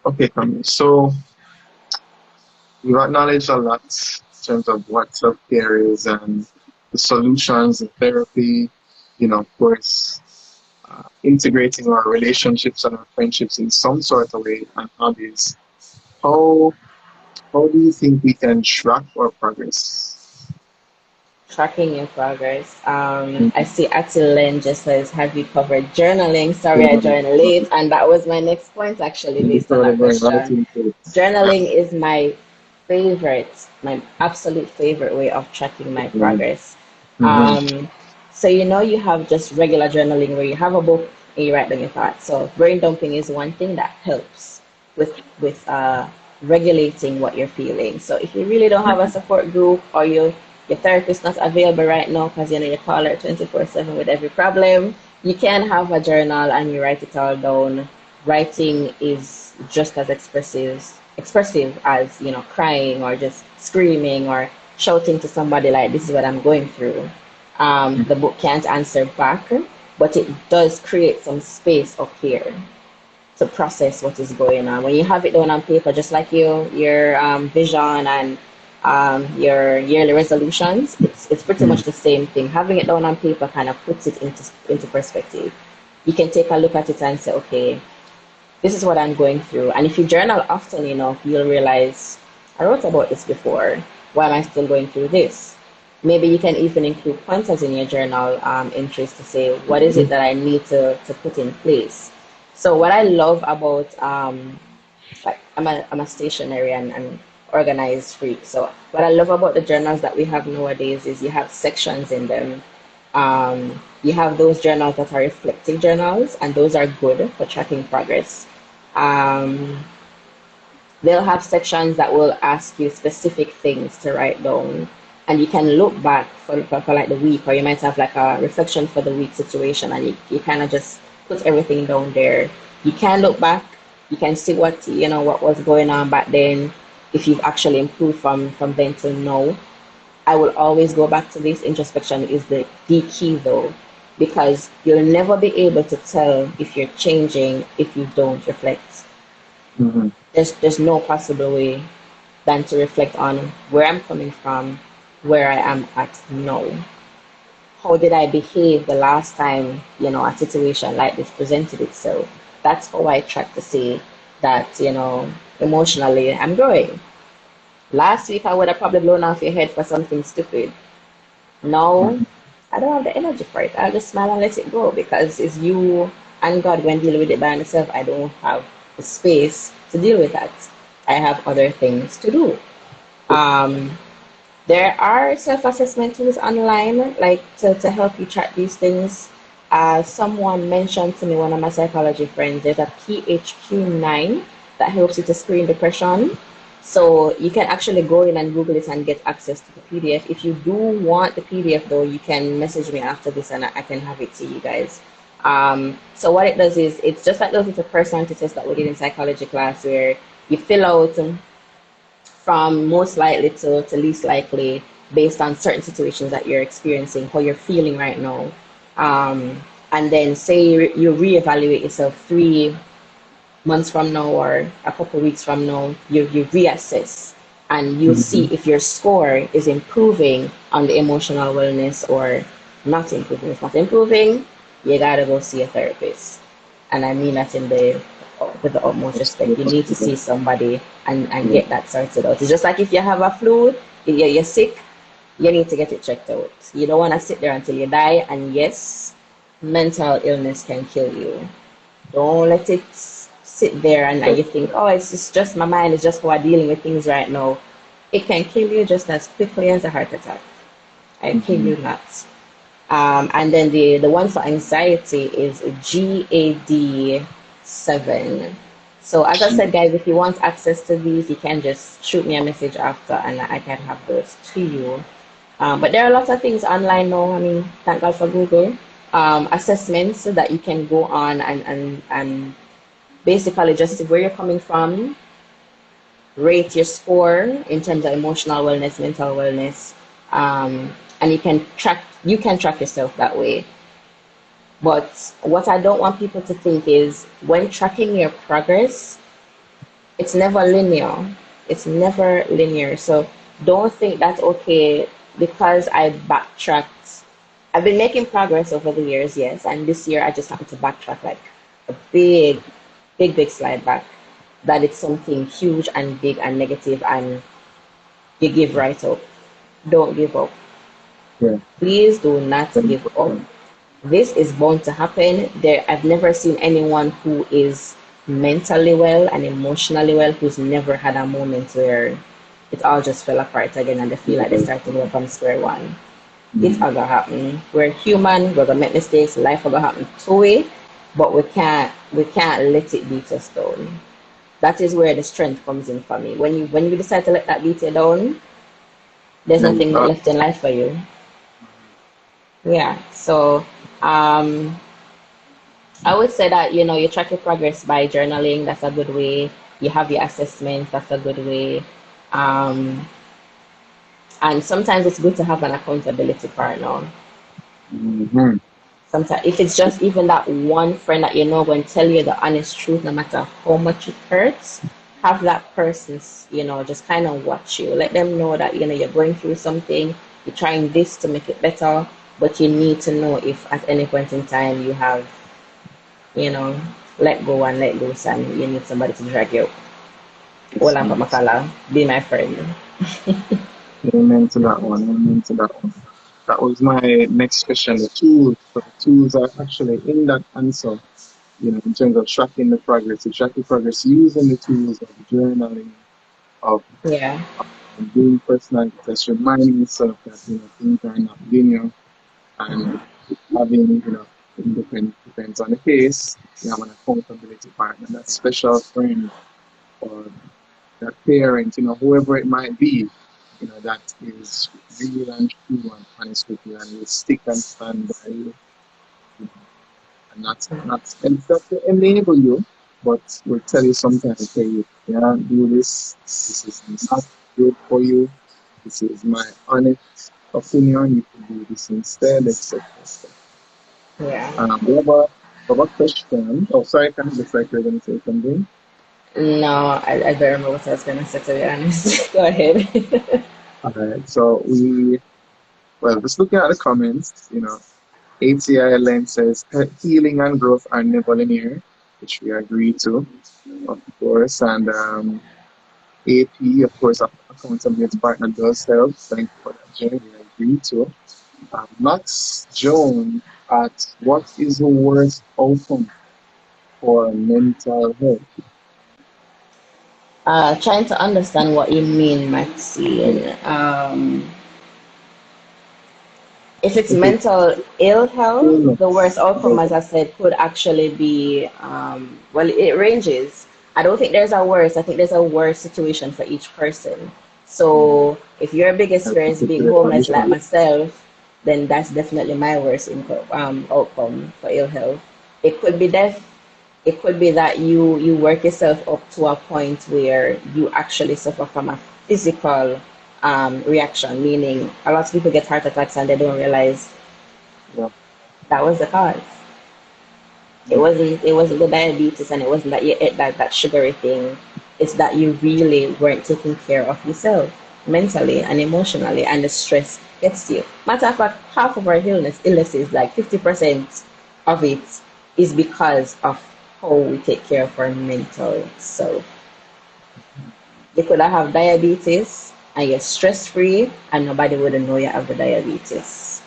Okay, Cam. So you acknowledged a lot in terms of what self-care is and the solutions, the therapy, of course, integrating our relationships and our friendships in some sort of way and hobbies. How how do you think we can track our progress? Tracking your progress. I Mhm. see Atilen just says, have you covered journaling? Sorry, I joined late. And that was my next point, actually, You based on thought that about right question. into it. Journaling is my favorite, my absolute favorite way of tracking my progress. Mm-hmm. Um, so, you have just regular journaling where you have a book and you write down your thoughts. So, brain dumping is one thing that helps with regulating what you're feeling. So, if you really don't have a support group or your therapist not available right now because you call her 24/7 with every problem, you can have a journal and you write it all down. Writing is just as expressive as crying or just screaming or shouting to somebody like this is what I'm going through. The book can't answer back, but it does create some space up here to process what is going on. When you have it down on paper, just like your vision and your yearly resolutions, it's pretty much the same thing. Having it down on paper kind of puts it into perspective. You can take a look at it and say, okay, this is what I'm going through. And if you journal often enough, you'll realize I wrote about this before. Why am I still going through this? Maybe you can even include pointers in your journal entries to say, what is it that I need to put in place? So what I love about like I'm a stationary and organized freak. So what I love about the journals that we have nowadays is you have sections in them. You have those journals that are reflective journals, and those are good for tracking progress. Um, they'll have sections that will ask you specific things to write down, and you can look back for like the week, or you might have like a reflection for the week situation, and you kind of just put everything down there. You can look back, you can see what was going on back then, if you've actually improved from then to now. I will always go back to this. Introspection is the key though, because you'll never be able to tell if you're changing if you don't reflect. Mm-hmm. There's no possible way than to reflect on where I'm coming from, where I am at now. How did I behave the last time, a situation like this presented itself? That's how I track to see that, emotionally I'm growing. Last week I would have probably blown off your head for something stupid. Now I don't have the energy for it. I'll just smile and let it go because it's you and God going to deal with it by myself. I don't have the space to deal with that. I have other things to do. Um, there are self-assessment tools online, like to help you track these things. Someone mentioned to me, one of my psychology friends, there's a PHQ-9 that helps you to screen depression. So you can actually go in and Google it and get access to the PDF. If you do want the PDF though, you can message me after this and I can have it to you guys. So what it does is it's just like those little personality tests that we did in psychology class where you fill out from most likely to least likely based on certain situations that you're experiencing, how you're feeling right now. And then say you reevaluate yourself 3 months from now or a couple of weeks from now, you reassess and you see Mm-hmm. if your score is improving on the emotional wellness or not improving. If not improving, you gotta go see a therapist. And I mean that in the with the utmost respect. You need to see somebody and Yeah. get that sorted out. It's just like if you have a flu, if you're sick, you need to get it checked out. You don't want to sit there until you die. And yes, mental illness can kill you. Don't let it sit there and you think, oh, just my mind, it's just how I'm dealing with things right now. It can kill you just as quickly as a heart attack. I kid Mm-hmm. you not. And then the one for anxiety is GAD 7. So as I said, guys, if you want access to these, you can just shoot me a message after, and I can have those to you. But there are lots of things online now. I mean, thank God for Google. Assessments so that you can go on and basically just see where you're coming from, rate your score in terms of emotional wellness, mental wellness, and you can track yourself that way. But what I don't want people to think is when tracking your progress, it's never linear. It's never linear. So don't think that's okay because I backtracked. I've been making progress over the years, yes, and this year I just happened to backtrack like a big slide back. That it's something huge and big and negative, and you give right up. Don't give up. Yeah. Please do not give up. This is bound to happen. I've never seen anyone who is mentally well and emotionally well who's never had a moment where it all just fell apart again and they feel like they're starting over from square one. It's Mm-hmm. gonna happen. We're human, we're gonna make mistakes, life will happen to it, but we can't let it beat us down. That is where the strength comes in for me. When you decide to let that beat you down, there's Then nothing left in life for you. Yeah. So um I would say that, you track your progress by journaling. That's a good way. You have your assessment. That's a good way. Um, and sometimes it's good to have an accountability partner. mm-hmm. Sometimes, if it's just even that one friend that you know going to tell you the honest truth, no matter how much it hurts, have that person, just kind of watch you. Let them know that, you're going through something. You're trying this to make it better, but you need to know if at any point in time you have you know, let go and let loose, and you need somebody to drag you. Yes, Hold on for yes. Makala, be my friend. Amen to that one. Amen to that one. That was my next question. The tools. So the tools are actually in that answer. In terms of tracking the progress, you track the progress using the tools of journaling, of Yeah, doing personal tests, reminding yourself that things are not linear, and having depends on the case. You have an accountability partner, that special friend, or that parent, whoever it might be, that is real and true and honest with you and will stick and stand by you, you know, and and not to enable you, but will tell you sometimes, hey, you can't do this. This is not good for you. This is my honest opinion. You can do this instead, etc. yeah. We have a question. Oh, sorry, can looks like you're going to say something. No, I don't remember what I was gonna say, to be honest. Go ahead. All right. So well, just looking at the comments, ATILN says healing and growth are never linear, which we agree to, of course. And AP, of course, accountability partner does help. Thank you for that, Jay. We agree to. Max Jones at what is the worst outcome for mental health? Trying to understand what you mean, Maxine. If it's If it's mental ill health, the worst illness, outcome, as I said, could actually be, well, it ranges. I don't think there's a worse. I think there's a worse situation for each person. Mm. So if your biggest I fear put is it to being the homeless like condition. myself, then that's definitely my worst outcome for ill health. It could be death. It could be that you work yourself up to a point where you actually suffer from a physical reaction, meaning a lot of people get heart attacks and they don't realize Yeah. that was the cause. Mm. It wasn't the diabetes and it wasn't that you ate that sugary thing. It's that you really weren't taking care of yourself mentally and emotionally, and the stress gets to you. Matter of fact, half of our illnesses, like 50% of it is because of how we take care of our mental self. You could have diabetes and you're stress free and nobody would know you have the diabetes.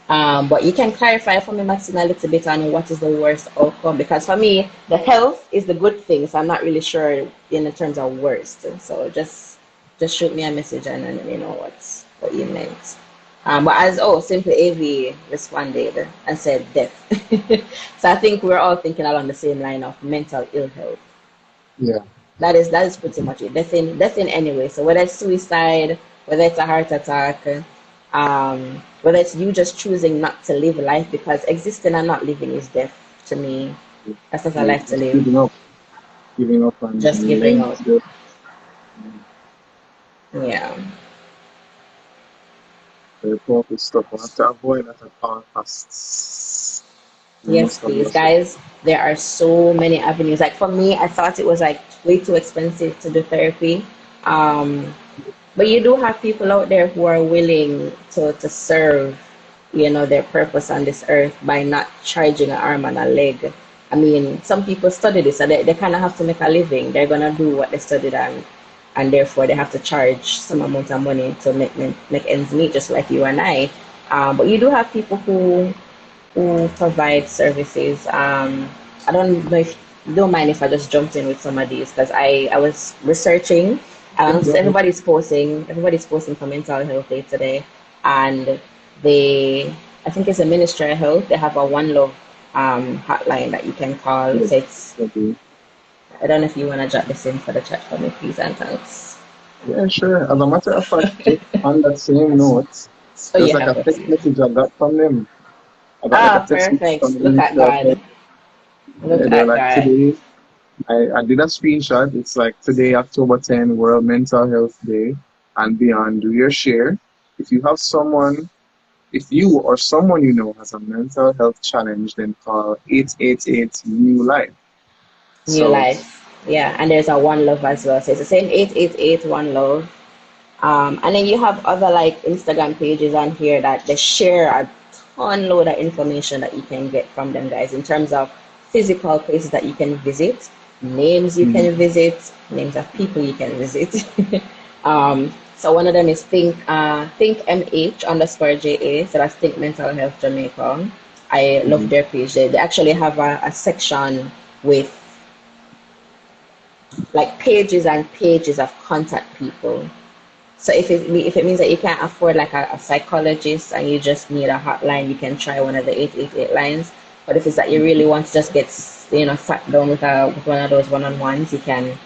But you can clarify for me, Martina, a little bit on what is the worst outcome, because for me, the health is the good thing, so I'm not really sure in the terms of worst. So just shoot me a message and let me know what you meant. But as simply AV responded and said death. So I think we're all thinking along the same line of mental ill health. Yeah. That is pretty much it. Death in any way. So whether it's suicide, whether it's a heart attack, whether it's you just choosing not to live life, because existing and not living is death to me. That's not a Yeah. life to Just live. giving up Just and giving laying up. to Yeah. the powerful stuff. I have to avoid that at all costs. We Yes, must please, avoid it. guys. There are so many avenues. Like for me, I thought it was like way too expensive to do therapy. Um, But you do have people out there who are willing to serve, their purpose on this earth by not charging an arm and a leg. I mean, some people study this and they kind of have to make a living. They're going to do what they studied and therefore they have to charge some amount of money to make ends meet, just like you and I. But you do have people who provide services. I don't know if you don't mind if I just jumped in with some of these, because I was researching Yeah, and go ahead. everybody's posting for Mental Health Day today, and they I think it's a Ministry of Health. They have a One Love hotline that you can call. Yes. So it's Okay. I don't know if you want to jot this in for the chat for me, please, and thanks. Yeah, sure. As a matter of fact, just on that same note, Oh, there's you like have a it. text message I got from them. I got like a Ah, text message from perfect. the Look at Ministry of Health. God. Look They're at like, God. today, I did a screenshot. It's like today, October 10, World Mental Health Day, and beyond. Do your share. If you have someone, if you or someone you know has a mental health challenge, then call 888 New Life. New So, life. Yeah, and there's a One Love as well. So it's the same 888 One Love. And then you have other like Instagram pages on here that they share a ton load of information that you can get from them guys in terms of physical places that you can visit, names you mm, can visit, names of people you can visit. So one of them is think MH underscore JA, so that's Think Mental Health Jamaica. I love mhm. their page. They actually have a section with like pages and pages of contact people. So if it means that you can't afford like a psychologist and you just need a hotline, you can try one of the 888 lines. But if it's that you really want to just get sat down with one of those one-on-ones, you can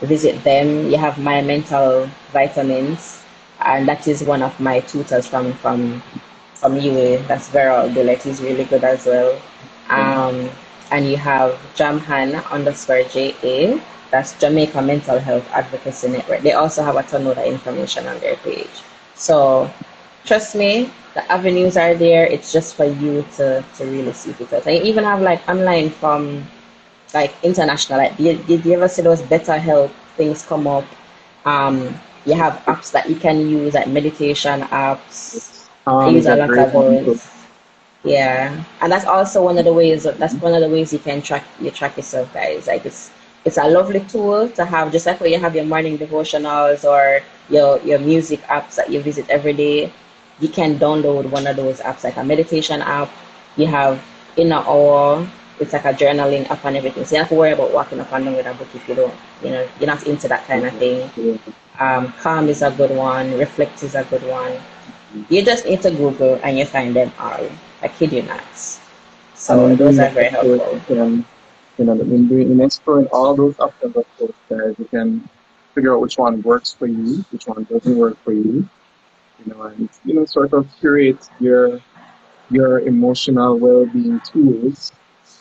visit them. You have My Mental Vitamins, and that is one of my tutors from UA. That's Veral Billet. He's really good as well. Um, and you have Jamhan underscore JA. That's Jamaica Mental Health Advocacy Network. They also have a ton of information on their page. So trust me, the avenues are there. It's just for you to really seek it out. And you even have like online from like international. Like did you ever see those better health things come up? You have apps that you can use, like meditation apps. I use Is a a lot great of one too. those. Yeah, and that's also one of the ways. That's one of the ways you track yourself, guys. Like it's a lovely tool to have, just like when you have your morning devotionals or your music apps that you visit every day. You can download one of those apps, like a meditation app. You have Inner Hour. It's like a journaling app and everything. So you don't have to worry about walking up and down with a book if you don't, you're not into that kind of thing. Yeah. Calm is a good one. Reflect is a good one. You just need to Google and you find them all. I kid you not. And So in those doing are that, very of course, helpful. you can. In exploring all those options, of course, guys, you can figure out which one works for you, which one doesn't work for you, and sort of curate your emotional well-being tools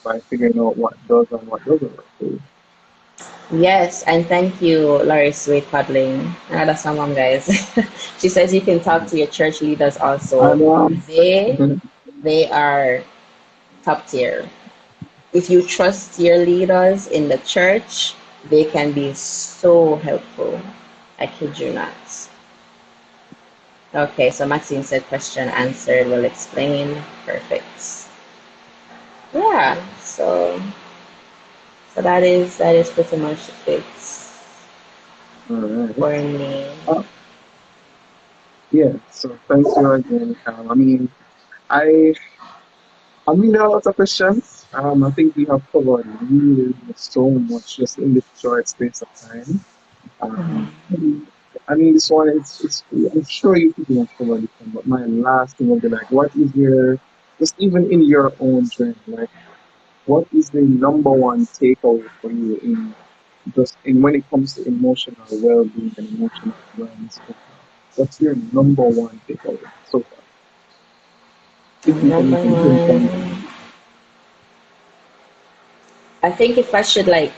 by figuring out what does and what doesn't work for you. Yes, and thank you, Laurie Sweet Paddling. Another someone, guys. She says you can talk to your church leaders also. And They they are top tier. If you trust your leaders in the church, they can be so helpful. I kid you not. Okay, so Maxine said question answered, will explain. Perfect. Yeah, so that is pretty much it all for right. me. Uh, yeah. So thank you again. I I mean, there are lots of questions. I think we have covered really so much just in this short space of time. Um, this one is I'm sure you people have covered this one, but my last thing will be like, what is your just even in your own journey, like what is the number one takeaway for you in just in when it comes to emotional well-being and emotional wellness so far? What's your number one takeaway so far? If you can Number even pinpoint it. one, I think if I should like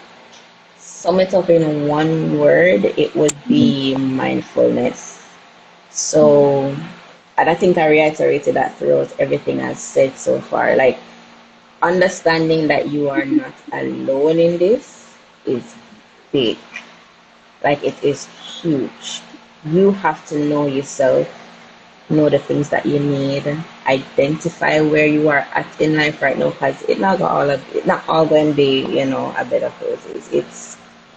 sum it up in one word, it would Mhm. be mindfulness. So, and I think I reiterated that throughout everything I've said so far. Like, understanding that you are not alone in this is big. Like, it is huge. You have to know yourself, know the things that you need, identify where you are at in life right now, because it not all going to be a bed of roses.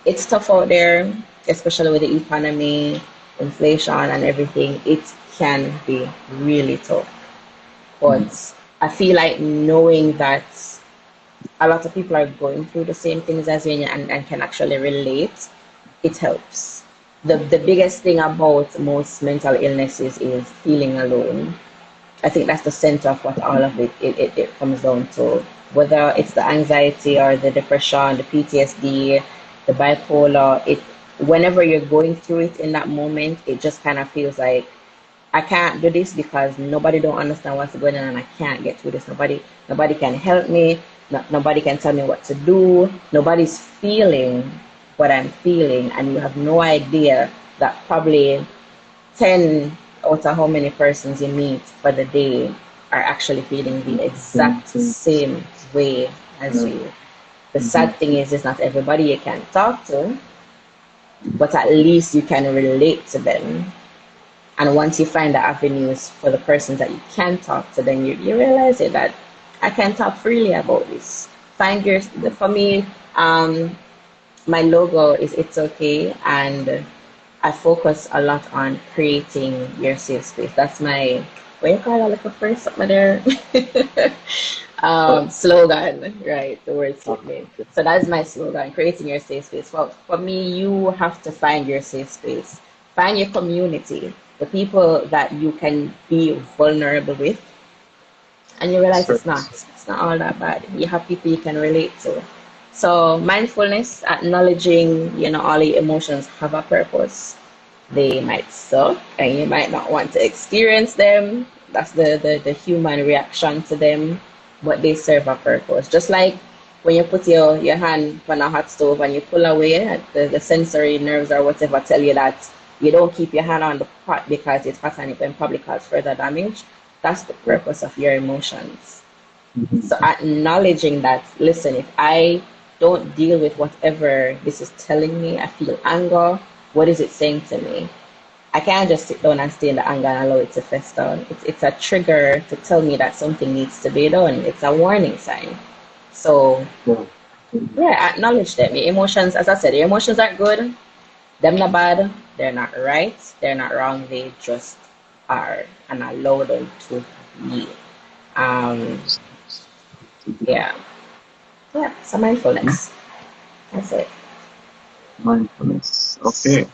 It's tough out there, especially with the economy, inflation, and everything. It can be really tough, but Mhm. I feel like knowing that a lot of people are going through the same things as you and can actually relate, it helps. The biggest thing about most mental illnesses is feeling alone. I think that's the center of what all of it comes down to. Whether it's the anxiety or the depression, the PTSD, the bipolar, whenever you're going through it in that moment, it just kind of feels like I can't do this because nobody don't understand what's going on and I can't get through this. Nobody can help me. Nobody can tell me what to do. Nobody's feeling what I'm feeling, and you have no idea that probably 10 out of how many persons you meet for the day are actually feeling the Same exact things. same way as Yeah. you. The Mhm. sad thing is, it's not everybody you can talk to, but at least you can relate to them. And once you find the avenues for the persons that you can talk to, then you realize it, that I can talk freely about this. Find your, for me, my logo is It's Okay, and I focus a lot on creating your safe space. That's my, what you call it, like a first something there? Slogan, right? The word Ah, slipped me. okay. So that's my slogan, creating your safe space. For me, you have to find your safe space. Find your community, the people that you can be vulnerable with, and you realize Sure. it's not all that bad. You have people you can relate to. So mindfulness, acknowledging, all your emotions have a purpose. They might suck and you might not want to experience them. That's the human reaction to them, but they serve a purpose. Just like when you put your hand on a hot stove and you pull away, the sensory nerves or whatever tell you that you don't keep your hand on the pot because it's hot and it can probably cause further damage. That's the Yeah. purpose of your emotions. Mhm. So acknowledging that, listen, if I don't deal with whatever this is telling me, I feel anger, what is it saying to me? I can't just sit down and stay in the anger and allow it to fester. It's a trigger to tell me that something needs to be done. It's a warning sign. So Yeah. Mhm. yeah, acknowledge them. Your emotions, as I said, your emotions are good. Them not bad. They're not right. They're not wrong. They just are, and allow them to be. Um, yeah, yeah. So Mhm. mindfulness. That's it. Mindfulness. Okay.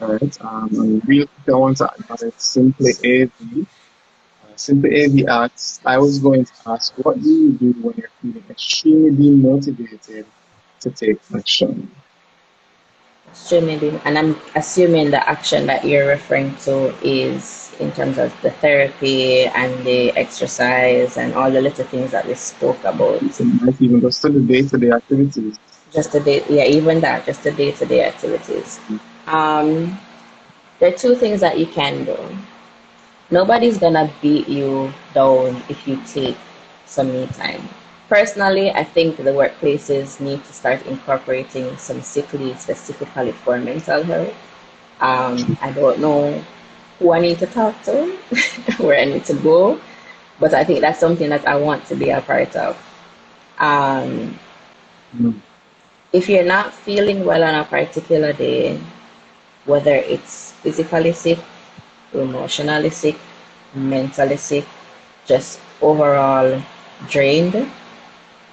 All right. And real quick, I want to acknowledge Simply AV. Simple AV asks, I was going to ask, what do you do when you're feeling extremely demotivated to take action? Assuming, and I'm assuming the action that you're referring to is in terms of the therapy and the exercise and all the little things that we spoke about. It might even just to the day-to-day activities. Just the day, yeah, even that, just the day-to-day activities. Um, there are two things that you can do. Nobody's gonna beat you down if you take some me time. Personally, I think the workplaces need to start incorporating some sick leave specifically for mental health. I don't know who I need to talk to, where I need to go, but I think that's something that I want to be a part of. Um, Mm. if you're not feeling well on a particular day, whether it's physically sick, emotionally sick, mentally sick, just overall drained,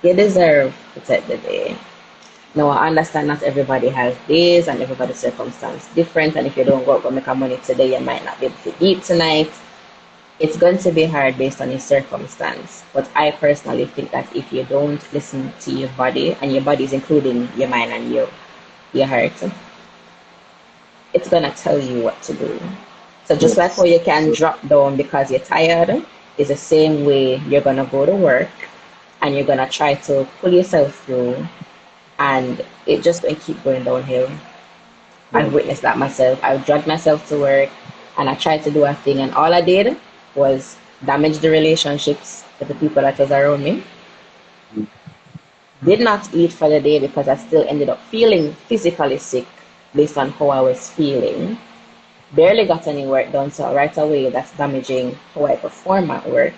you deserve to take the day. Now, I understand not everybody has days and everybody's circumstance different. And if you don't go out and make a money today, you might not be able to eat tonight. It's going to be hard based on your circumstance. But I personally think that if you don't listen to your body, and your body is including your mind and your heart, it's gonna tell you what to do. So just like Yes. how you can drop down because you're tired, is the same way you're gonna go to work and you're gonna try to pull yourself through, and it just gonna keep going downhill. I've Right. witnessed that myself. I dragged myself to work and I tried to do a thing, and all I did was damage the relationships with the people that was around me. Mm. Did not eat for the day because I still ended up feeling physically sick based on how I was feeling. Barely got any work done, so right away that's damaging how I perform at work.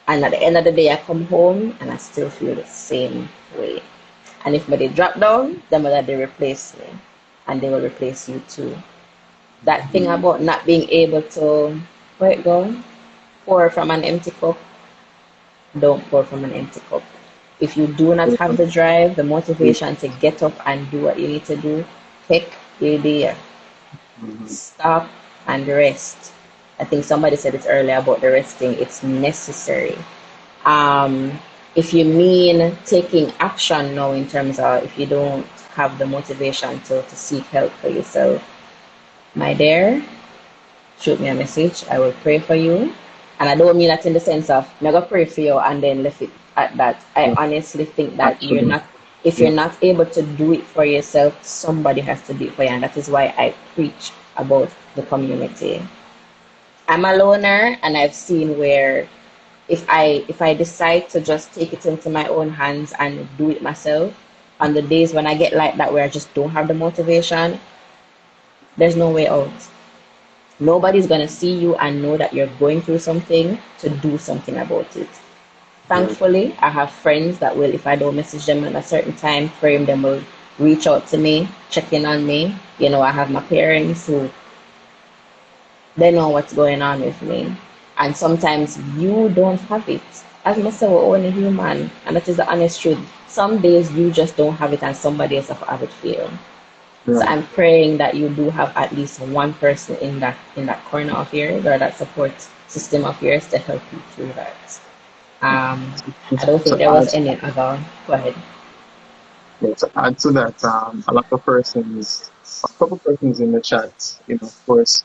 And at the end of the day, I come home and I still feel the same way. And if they drop down, then they replace me, and they will replace you too. That thing Mm. about not being able to, where it go, pour from an empty cup, don't pour from an empty cup. If you do not have the drive, the motivation to get up and do what you need to do, pick your day, Mhm. stop and rest. I think somebody said it earlier about the resting. It's necessary. Um, if you mean taking action now in terms of if you don't have the motivation to seek help for yourself, my dear, shoot me a message. I will pray for you. And I don't mean that in the sense of I'm gonna pray for you and then left it at that. I Yeah. honestly think that you're Actually, not, if you're yeah. not able to do it for yourself, somebody has to do it for you. And that is why I preach about the community. I'm a loner and I've seen where if I decide to just take it into my own hands and do it myself, on the days when I get like that where I just don't have the motivation, there's no way out. Nobody's gonna see you and know that you're going through something to do something about it. Right. Thankfully, I have friends that will, if I don't message them at a certain time frame, them will reach out to me, check in on me. I have my parents who they know what's going on with me. And sometimes you don't have it. As myself, we're only human, and that is the honest truth. Some days you just don't have it, and somebody else have it for you. So Right. I'm praying that you do have at least one person in that corner of yours or that support system of yours to help you through that. Um, I don't think To there was add, any other. Go ahead. yeah, to add to that, a lot of persons, a couple persons in the chat, of course,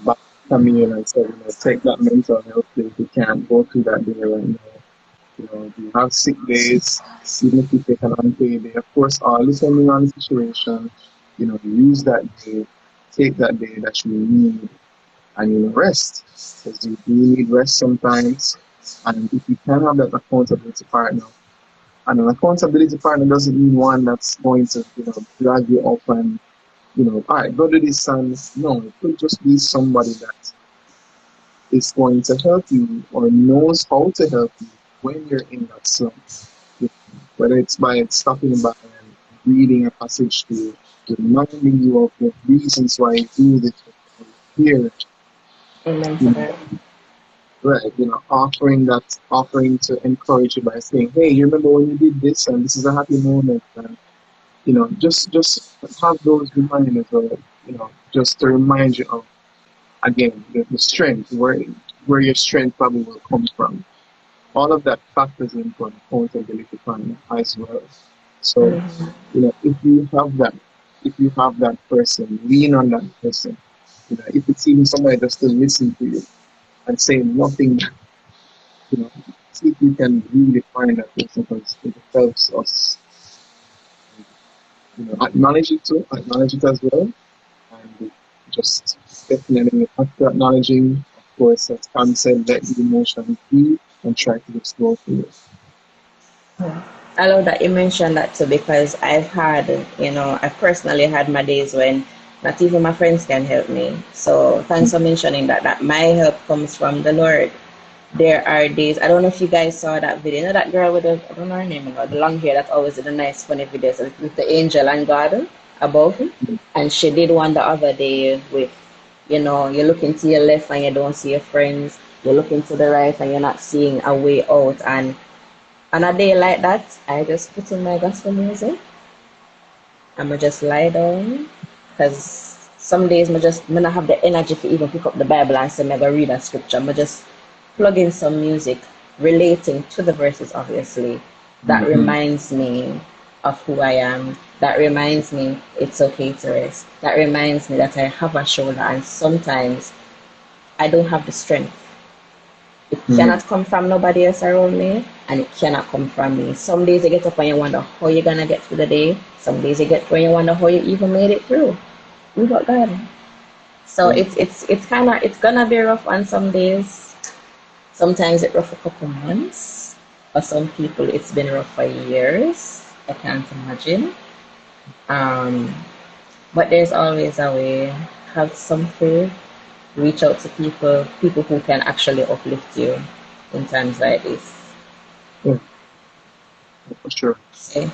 back coming in and said, take that mental health day if you can't go through that day right now. You have sick days, even if you take an unpaid day. Of course, depending on the situation, use that day, take that day that you need, and rest because you do need rest sometimes. And if you can have that accountability partner, and an accountability partner doesn't mean one that's going to, drag you up and, all right, go do this. And no, it could just be somebody that is going to help you or knows how to help you when you're in that slump. Whether it's by stopping by and reading a passage to you, reminding you of the reasons why you do this, or here, Amen you to know, that. right, offering to encourage you by saying, hey, you remember when you did this and this is a happy moment, and just have those reminders of, just to remind you of, again, the strength, where where your strength probably will come from. All of that factors into an accountability plan as well. So, Mhm. if you have that person, lean on that person. If it's even somebody that's still listen to you and say nothing, see if you can really find that person because it helps us, acknowledge it as well, and just definitely after acknowledging, of course, as Pam said, let the emotions be and try to just go through it. Yeah. I love that you mentioned that too because I've personally had my days when not even my friends can help me. So thanks for mentioning that my help comes from the Lord. There are days, I don't know if you guys saw that video. You know that girl with I don't know her name, the long hair that always did the nice funny videos with the angel and God above him? And she did one the other day with, you're looking to your left and you don't see your friends. You're looking to the right and you're not seeing a way out. And on a day like that, I just put in my gospel music. I'ma just lie down. Because some days I not have the energy to even pick up the Bible and say, I'm going to read a scripture. I'ma just plug in some music relating to the verses, obviously. That Mm-hmm. reminds me of who I am. That reminds me it's okay to rest. That reminds me that I have a shoulder and sometimes I don't have the strength. It Mm-hmm. cannot come from nobody else around me, and it cannot come from me. Some days you get up and you wonder how you're gonna get through the day. Some days you get when you wonder how you even made it through. We got God. So Yeah. it's gonna be rough on some days. Sometimes it's rough for a couple months. For some people it's been rough for years. I can't imagine. Um, but there's always a way. Have some faith. Reach out to people who can actually uplift you in times like this. Yeah, for sure.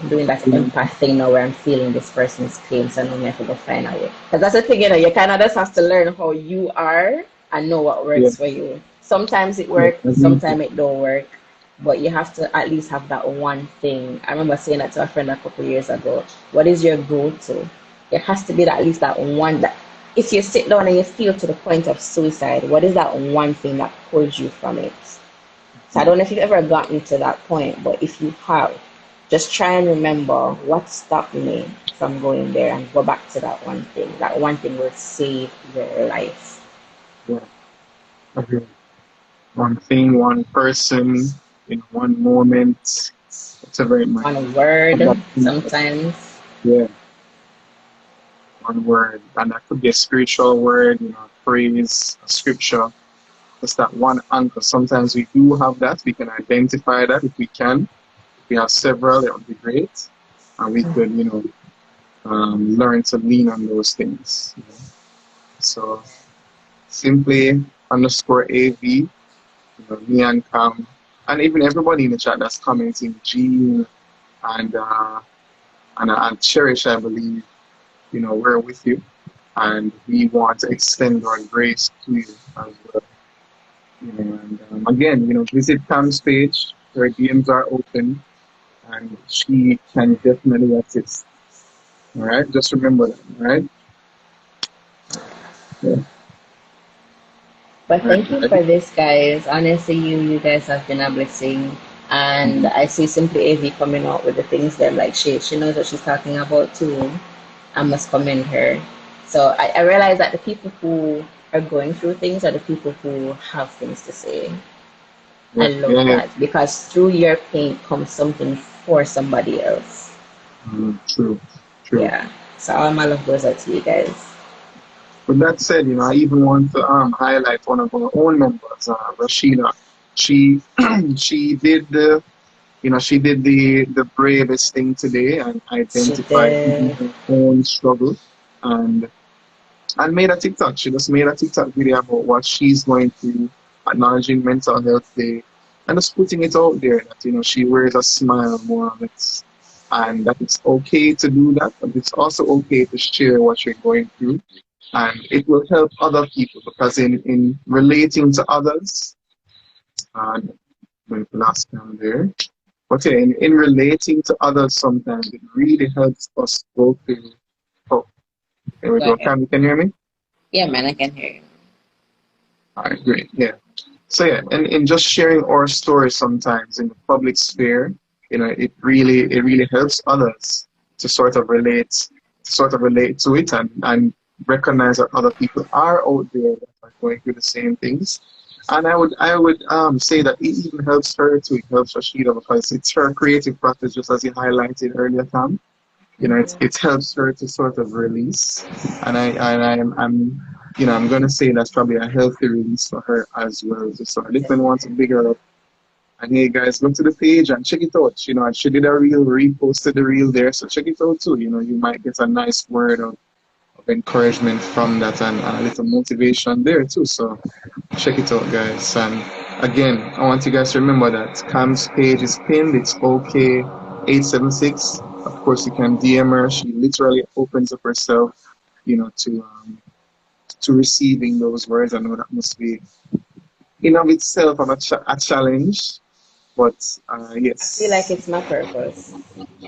Doing that You know, empath thing now where I'm feeling this person's pain, so now I have to go find a way. Because that's the thing, you kind of just have to learn how you are and know what yeah, works for you. Sometimes it yeah, works, I agree. sometimes it don't work, but you have to at least have that one thing. I remember saying that to a friend a couple of years ago. What is your go-to? It has to be at least that one that if you sit down and you feel to the point of suicide, what is that one thing that pulls you from it? So I don't know if you've ever gotten to that point, but if you have, just try and remember what stopped me from going there and go back to that one thing. That one thing will save your life. Yeah, I agree. One thing, one person, in one moment, whatever it might One have that word thing. sometimes. Yeah, one word. And that could be a spiritual word, a phrase, a scripture. Just that one anchor. Sometimes we do have that. We can identify that if we can. If we have several, it would be great. And we could, learn to lean on those things. So simply underscore AV, me and Cam, and even everybody in the chat that's commenting, Jean and and Cherish, I believe, we're with you, and we want to extend our grace to you as well. And again, visit Cam's page. Her DMs are open, and she can definitely assist. All right, just remember that. All right, yeah. But All right, thank you guys. for this, guys. Honestly, you guys have been a blessing. And Mhm. I see Simply AV coming out with the things that like she knows what she's talking about too. I must commend her. So I realize that the people who are going through things are the people who have things to say. I Yeah, love yeah, yeah. that because through your pain comes something for somebody else. True, true. Yeah. So all my love goes out to you guys. With that said, I even want to highlight one of our own members, Rashida. She she did the bravest thing today and She identified even did. her own struggle and made a TikTok. She just made a TikTok video about what she's going through, acknowledging Mental Health Day, and just putting it out there that she wears a smile more of it, and that it's okay to do that, but it's also okay to share what you're going through, and it will help other people because in relating to others, and the last one there. But yeah, in relating to others, sometimes it really helps us go through. Oh, there we Go go. ahead. Can you hear me? Yeah, man, I can hear you. All right, great. Yeah. So yeah, and in just sharing our story sometimes in the public sphere, it really helps others to sort of relate to it and recognize that other people are out there that are going through the same things. And I would say that it even helps her too. It helps Rashida because it's her creative process, just as you highlighted earlier, Tom. It helps her to sort of release, and I'm gonna say that's probably a healthy release for her as well. So I definitely want to big her up. And hey guys, go to the page and check it out. And she did a reel, reposted the reel there, so check it out too. You might get a nice word of encouragement from that, and a little motivation there too. So check it out, guys. And again, I want you guys to remember that Cam's page is pinned. It's okay 876. Of course, you can DM her. She literally opens up herself, to receiving those words. I know that must be in of itself a challenge, but I feel like yes, it's my purpose.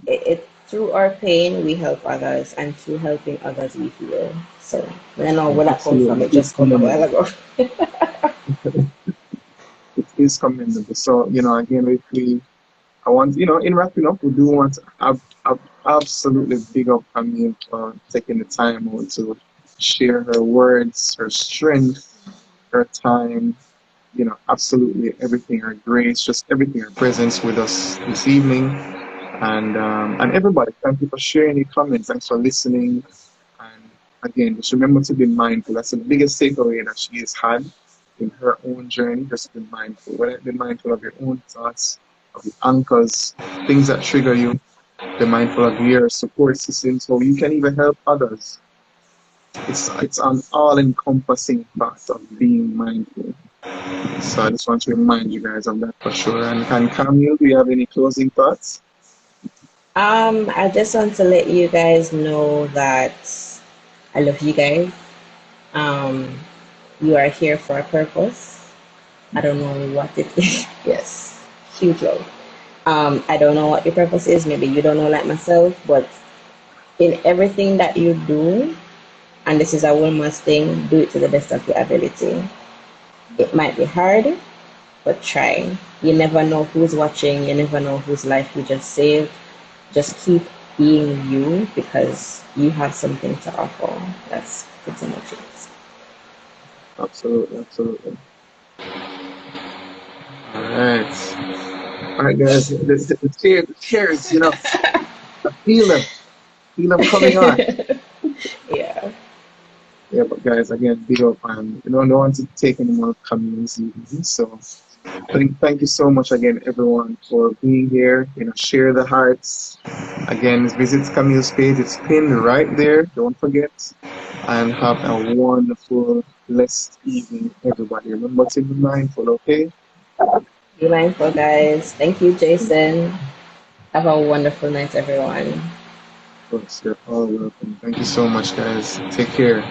It through our pain we help others, and through helping others we heal. So I don't know where that come from. absolutely, It it's just come a while commendable. ago. It is commendable. So again, if we I want, in wrapping up, we do want to absolutely big up Camille for taking the time out to share her words, her strength, her time, absolutely everything, her grace, just everything, her presence with us this evening. And everybody, thank you for sharing your comments. Thanks for listening. And again, just remember to be mindful. That's the biggest takeaway that she has had in her own journey. Just be mindful. Be mindful of your own thoughts, of your anchors, things that trigger you. Be mindful of your support system so you can even help others. It's an all-encompassing part of being mindful. So I just want to remind you guys of that for sure. And Camille, do you have any closing thoughts? I just want to let you guys know that I love you guys. Um, you are here for a purpose. I don't know what it is. Yes, huge love. I don't know what your purpose is. Maybe you don't know like myself, but in everything that you do, and this is a woman's thing, do it to the best of your ability. It might be hard, but try. You never know who's watching. You never know whose life you just saved. Just keep being you because you have something to offer. That's pretty much it. Absolutely, absolutely. All right. All right, guys. The tears, I feel them coming on. Yeah. Yeah, but guys, again, big up, and don't want to take any more comments evening. So thank you so much again, everyone, for being here. Share the hearts. Again, visit Camille's page. It's pinned right there. Don't forget. And have a wonderful, blessed evening, everybody. Remember to be mindful, okay? Be mindful, guys. Thank you, Jason. Have a wonderful night, everyone. Of course, you're all welcome. Thank you so much, guys. Take care.